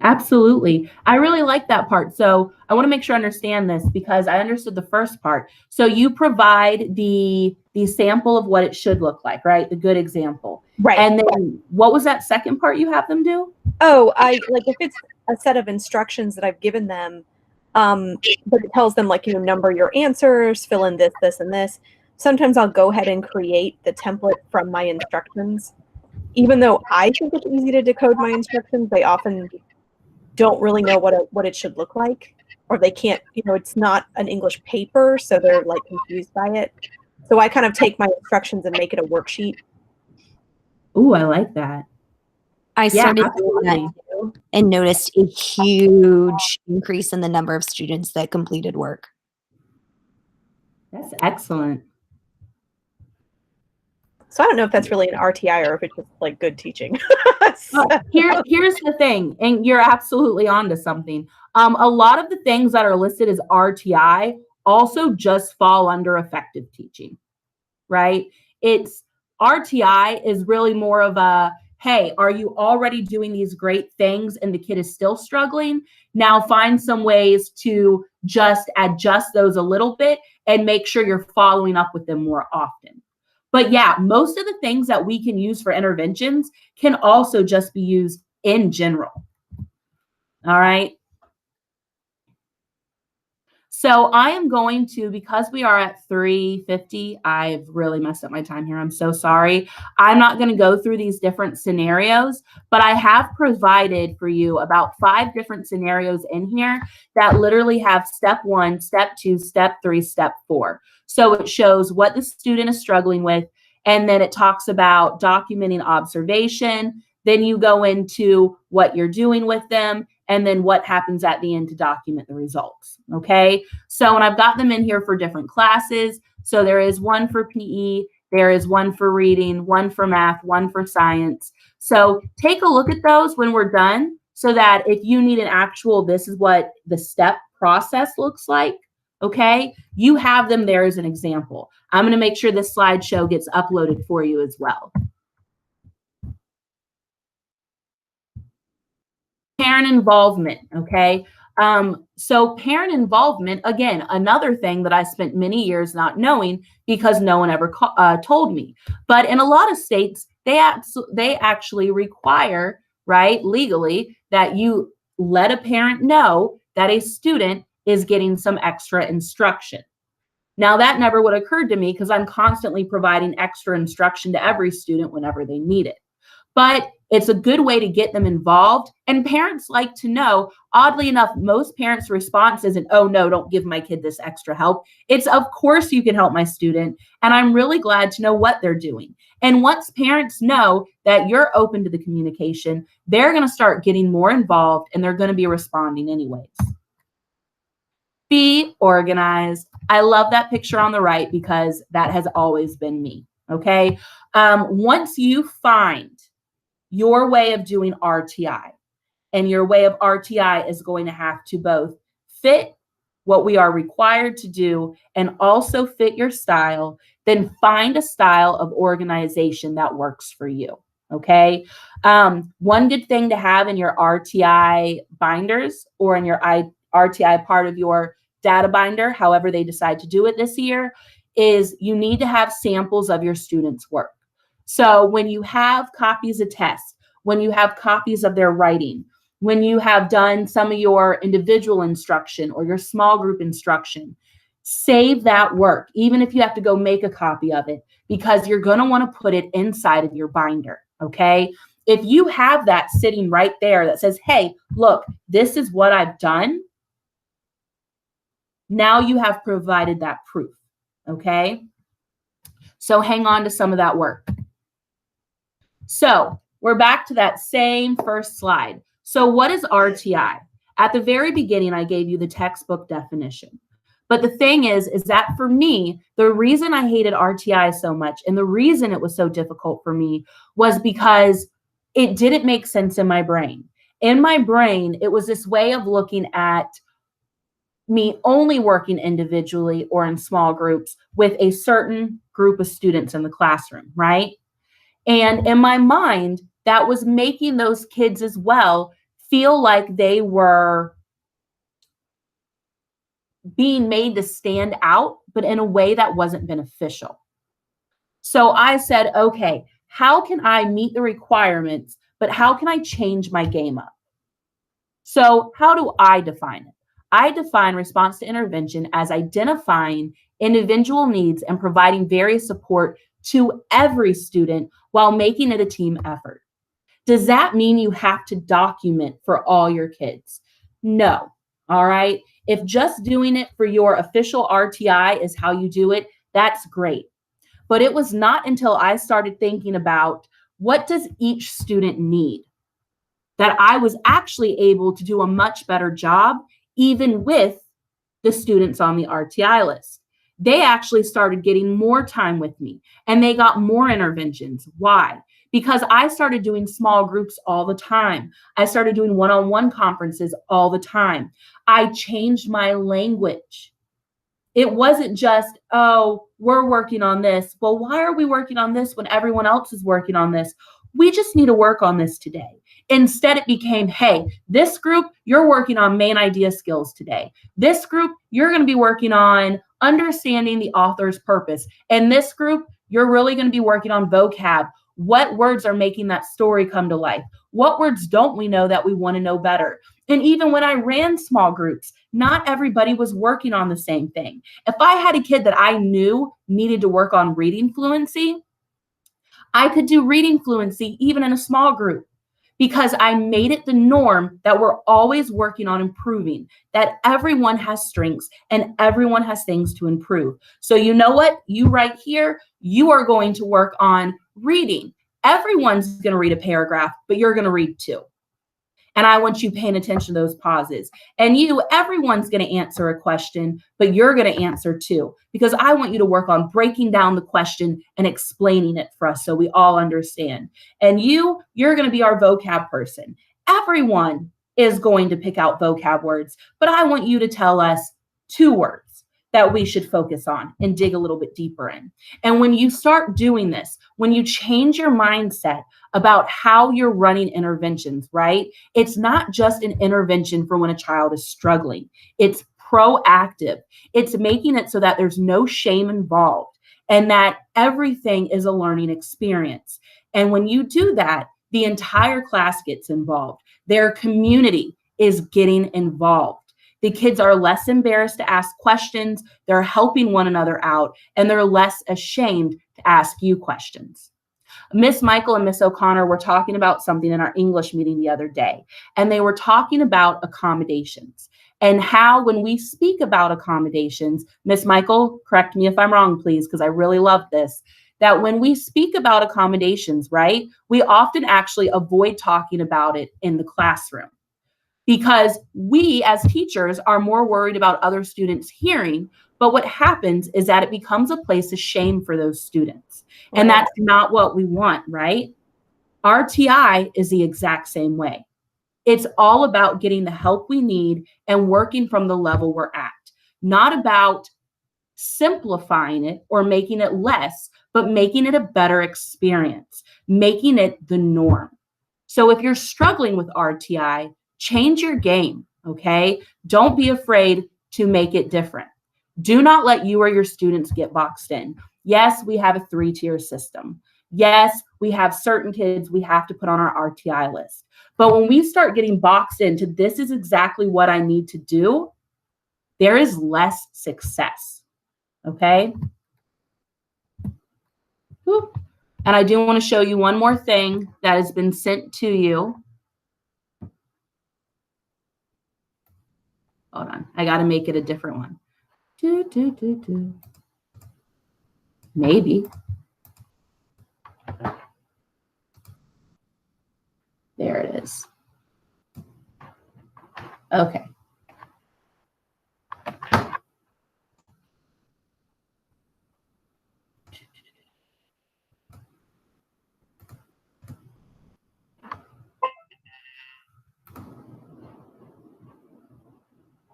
Speaker 1: Absolutely. I really like that part. So I want to make sure I understand this because I understood the first part. So you provide the sample of what it should look like, right? The good example.
Speaker 8: Right.
Speaker 1: And then what was that second part you have them do?
Speaker 8: Oh, if it's a set of instructions that I've given them, but it tells them like, number your answers, fill in this, this, and this. Sometimes I'll go ahead and create the template from my instructions. Even though I think it's easy to decode my instructions, they often don't really know what it should look like, or they can't, it's not an English paper, so they're like confused by it. So I kind of take my instructions and make it a worksheet.
Speaker 1: Ooh, I like that.
Speaker 6: I started doing that too and noticed a huge increase in the number of students that completed work.
Speaker 1: That's excellent.
Speaker 8: So I don't know if that's really an RTI or if it's just like good teaching.
Speaker 1: Well, here's the thing, and you're absolutely onto something. A lot of the things that are listed as RTI also just fall under effective teaching, right? It's RTI is really more of a, hey, are you already doing these great things and the kid is still struggling? Now find some ways to just adjust those a little bit and make sure you're following up with them more often. But yeah, most of the things that we can use for interventions can also just be used in general. All right. So I am going to, because we are at 3:50, I've really messed up my time here. I'm so sorry. I'm not going to go through these different scenarios, but I have provided for you about 5 different scenarios in here that literally have step 1, step 2, step 3, step 4. So it shows what the student is struggling with, and then it talks about documenting observation. Then you go into what you're doing with them, and then what happens at the end to document the results, okay? So, and I've got them in here for different classes. So there is one for PE, there is one for reading, one for math, one for science. So take a look at those when we're done, so that if you need an actual, this is what the step process looks like, okay? You have them there as an example. I'm gonna make sure this slideshow gets uploaded for you as well. Parent involvement, okay? So parent involvement, again, another thing that I spent many years not knowing because no one ever told me. But in a lot of states, they actually require, right, legally, that you let a parent know that a student is getting some extra instruction. Now, that never would have occurred to me because I'm constantly providing extra instruction to every student whenever they need it. But it's a good way to get them involved. And parents like to know, oddly enough, most parents' response isn't, oh no, don't give my kid this extra help. It's, of course you can help my student. And I'm really glad to know what they're doing. And once parents know that you're open to the communication, they're going to start getting more involved and they're going to be responding anyways. Be organized. I love that picture on the right because that has always been me. Okay. Once you find your way of doing RTI, and your way of RTI is going to have to both fit what we are required to do and also fit your style, then find a style of organization that works for you. Okay. One good thing to have in your RTI binders or in your RTI part of your data binder, however they decide to do it this year, is you need to have samples of your students' work. So when you have copies of tests, when you have copies of their writing, when you have done some of your individual instruction or your small group instruction, save that work, even if you have to go make a copy of it, because you're going to want to put it inside of your binder, okay? If you have that sitting right there that says, hey, look, this is what I've done, now you have provided that proof, okay? So hang on to some of that work. So we're back to that same first slide. So what is RTI? At the very beginning, I gave you the textbook definition. But the thing is that for me, the reason I hated RTI so much and the reason it was so difficult for me was because it didn't make sense in my brain. In my brain, it was this way of looking at me only working individually or in small groups with a certain group of students in the classroom, right? And in my mind, that was making those kids as well feel like they were being made to stand out, but in a way that wasn't beneficial. So I said, okay, how can I meet the requirements, but how can I change my game up? So how do I define it? I define response to intervention as identifying individual needs and providing various support to every student while making it a team effort. Does that mean you have to document for all your kids? No. All right. If just doing it for your official RTI is how you do it, that's great. But it was not until I started thinking about what does each student need that I was actually able to do a much better job, even with the students on the RTI list. they actually started getting more time with me and they got more interventions. Why? Because I started doing small groups all the time. I started doing one-on-one conferences all the time. I changed my language. It wasn't just, oh, we're working on this. Well, why are we working on this when everyone else is working on this? We just need to work on this today. Instead, it became, hey, this group, you're working on main idea skills today. This group, you're going to be working on understanding the author's purpose. And this group, you're really going to be working on vocab. What words are making that story come to life? What words don't we know that we want to know better? And even when I ran small groups, not everybody was working on the same thing. If I had a kid that I knew needed to work on reading fluency, I could do reading fluency even in a small group, because I made it the norm that we're always working on improving, that everyone has strengths and everyone has things to improve. So you know what? You right here, you are going to work on reading. Everyone's going to read a paragraph, but you're going to read 2. And I want you paying attention to those pauses. And everyone's going to answer a question, but you're going to answer 2, because I want you to work on breaking down the question and explaining it for us so we all understand. And you're going to be our vocab person. Everyone is going to pick out vocab words, but I want you to tell us 2 words that we should focus on and dig a little bit deeper in. And when you start doing this, when you change your mindset about how you're running interventions, right? It's not just an intervention for when a child is struggling. It's proactive. It's making it so that there's no shame involved and that everything is a learning experience. And when you do that, the entire class gets involved. Their community is getting involved. The kids are less embarrassed to ask questions, they're helping one another out, and they're less ashamed to ask you questions. Miss Michael and Miss O'Connor were talking about something in our English meeting the other day, and they were talking about accommodations and how when we speak about accommodations, Miss Michael, correct me if I'm wrong, please, because I really love this, that when we speak about accommodations, right, we often actually avoid talking about it in the classroom, because we as teachers are more worried about other students hearing. But what happens is that it becomes a place of shame for those students. And that's not what we want, right? RTI is the exact same way. It's all about getting the help we need and working from the level we're at, not about simplifying it or making it less, but making it a better experience, making it the norm. So if you're struggling with RTI, change your game, okay? Don't be afraid to make it different. Do not let you or your students get boxed in. Yes, we have a 3-tier system. Yes, we have certain kids we have to put on our RTI list. But when we start getting boxed into this is exactly what I need to do, there is less success, okay? Whew. And I do want to show you one more thing that has been sent to you. Hold on, I got to make it a different one. Maybe. There it is. Okay.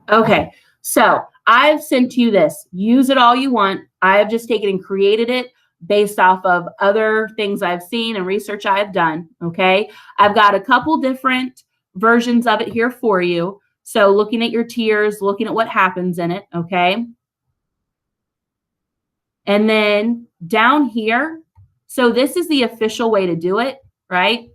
Speaker 1: Okay, so I've sent you this. Use it all you want. I have just taken and created it based off of other things I've seen and research I've done, okay? I've got a couple different versions of it here for you. So looking at your tiers, looking at what happens in it, okay? And then down here, so this is the official way to do it, right?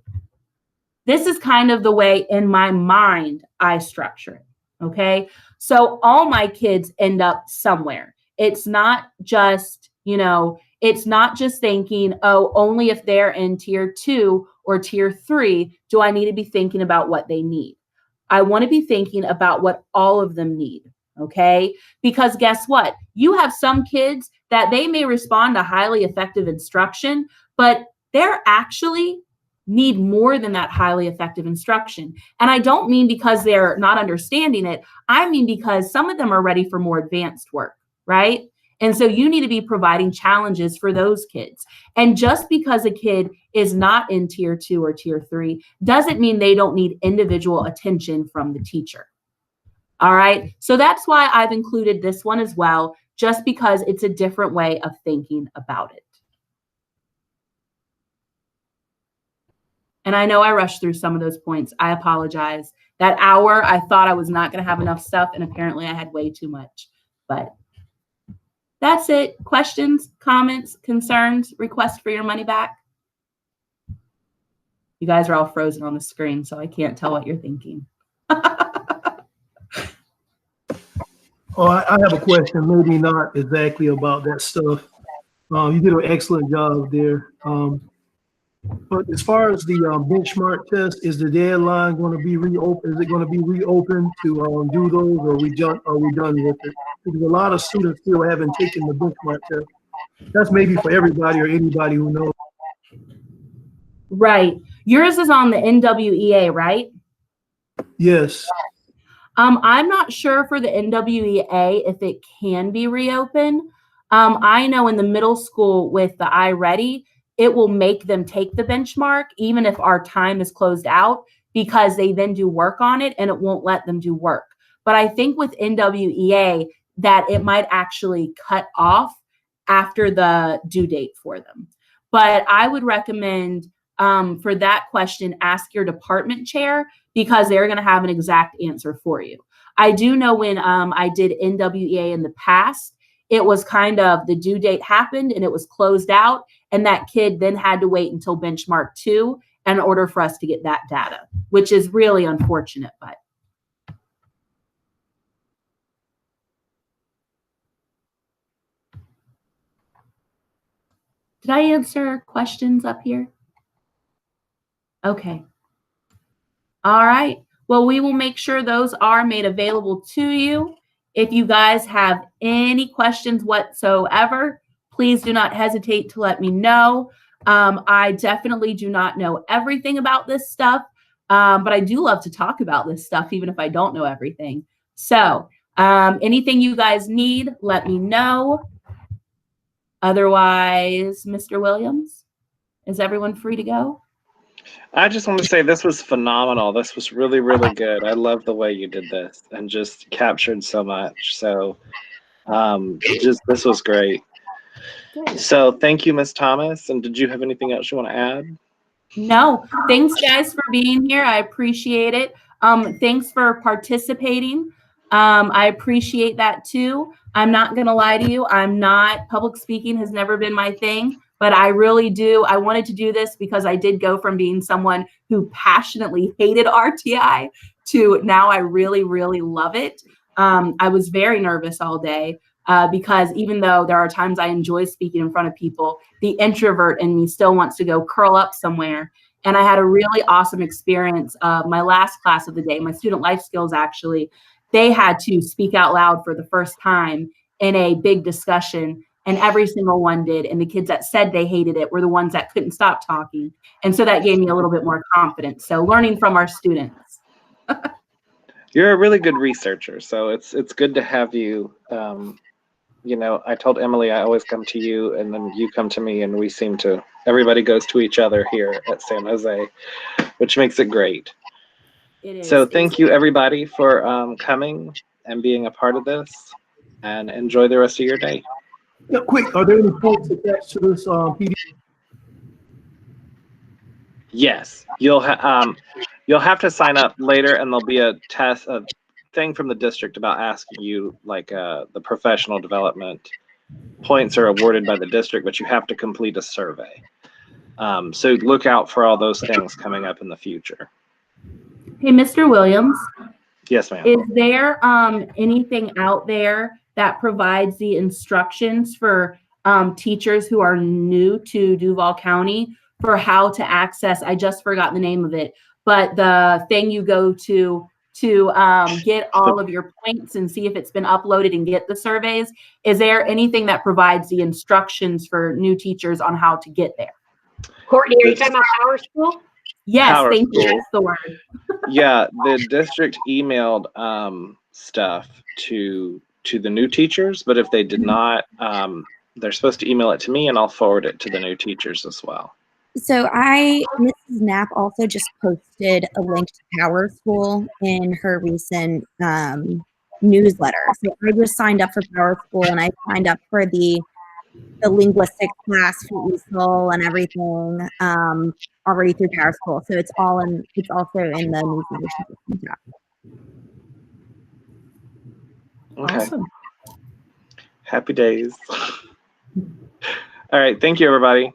Speaker 1: This is kind of the way in my mind I structure it. Okay, so all my kids end up somewhere. It's not just, it's not just thinking, oh, only if they're in tier 2 or tier 3 do I need to be thinking about what they need. I want to be thinking about what all of them need. Okay, because guess what? You have some kids that they may respond to highly effective instruction, but they're actually need more than that highly effective instruction. And I don't mean because they're not understanding it. I mean because some of them are ready for more advanced work, right? And so you need to be providing challenges for those kids. And just because a kid is not in tier 2 or tier 3 doesn't mean they don't need individual attention from the teacher. All right. So that's why I've included this one as well, just because it's a different way of thinking about it. And I know I rushed through some of those points. I apologize. That hour, I thought I was not going to have enough stuff, and apparently I had way too much. But that's it. Questions, comments, concerns, requests for your money back? You guys are all frozen on the screen, so I can't tell what you're thinking.
Speaker 5: Oh, I have a question, maybe not exactly about that stuff. You did an excellent job there. But as far as the benchmark test, is the deadline going to be reopened? Is it going to be reopened to do those, or are we done with it? Because a lot of students still haven't taken the benchmark test. That's maybe for everybody or anybody who knows.
Speaker 1: Right. Yours is on the NWEA, right?
Speaker 5: Yes.
Speaker 1: I'm not sure for the NWEA if it can be reopened. I know in the middle school with the iReady, it will make them take the benchmark even if our time is closed out, because they then do work on it and it won't let them do work. But I think with NWEA that it might actually cut off after the due date for them. But I would recommend for that question, ask your department chair, because they're going to have an exact answer for you. I do know when I did NWEA in the past, it was kind of the due date happened and it was closed out, and that kid then had to wait until benchmark 2 in order for us to get that data, which is really unfortunate. But did I answer questions up here? Okay. All right. Well, we will make sure those are made available to you. If you guys have any questions whatsoever, please do not hesitate to let me know. I definitely do not know everything about this stuff, but I do love to talk about this stuff, even if I don't know everything. So anything you guys need, let me know. Otherwise, Mr. Williams, is everyone free to go?
Speaker 2: I just want to say this was phenomenal. This was really, really good. I love the way you did this and just captured so much. So this was great. So thank you, Ms. Thomas. And did you have anything else you want to add?
Speaker 1: No. Thanks, guys, for being here. I appreciate it. Thanks for participating. I appreciate that too. I'm not going to lie to you. Public speaking has never been my thing, but I really do. I wanted to do this because I did go from being someone who passionately hated RTI to now I really, really love it. I was very nervous all day because even though there are times I enjoy speaking in front of people, the introvert in me still wants to go curl up somewhere. And I had a really awesome experience. My last class of the day, my student life skills, actually, they had to speak out loud for the first time in a big discussion, and every single one did. And the kids that said they hated it were the ones that couldn't stop talking. And so that gave me a little bit more confidence. So learning from our students.
Speaker 2: You're a really good researcher, so it's good to have you. You know, I told Emily I always come to you, and then you come to me, and we seem to, everybody goes to each other here at San Jose, which makes it great.
Speaker 1: It is.
Speaker 2: So thank you, everybody, for coming and being a part of this, and enjoy the rest of your day.
Speaker 5: Yeah, quick, are there any points attached to this PDF?
Speaker 2: Yes, you'll have to sign up later, and there'll be a thing from the district about asking you like the professional development points are awarded by the district, but you have to complete a survey. So look out for all those things coming up in the future.
Speaker 1: Hey, Mr. Williams.
Speaker 2: Yes, ma'am.
Speaker 1: Is there anything out there that provides the instructions for teachers who are new to Duval County for how to access, I just forgot the name of it, but the thing you go to get all of your points and see if it's been uploaded and get the surveys? Is there anything that provides the instructions for new teachers on how to get there?
Speaker 7: Courtney, are you talking about Power School?
Speaker 1: Yes,
Speaker 2: Power
Speaker 1: thank you.
Speaker 2: School.
Speaker 1: That's the word.
Speaker 2: Yeah, the district emailed stuff to to the new teachers, but if they did not, they're supposed to email it to me and I'll forward it to the new teachers as well.
Speaker 6: So Mrs. Knapp also just posted a link to Power School in her recent newsletter. So I just signed up for Power School and I signed up for the linguistics class for ESOL and everything already through Power School. So it's also in the newsletter.
Speaker 2: Okay.
Speaker 1: Awesome.
Speaker 2: Happy days. All right. Thank you, everybody.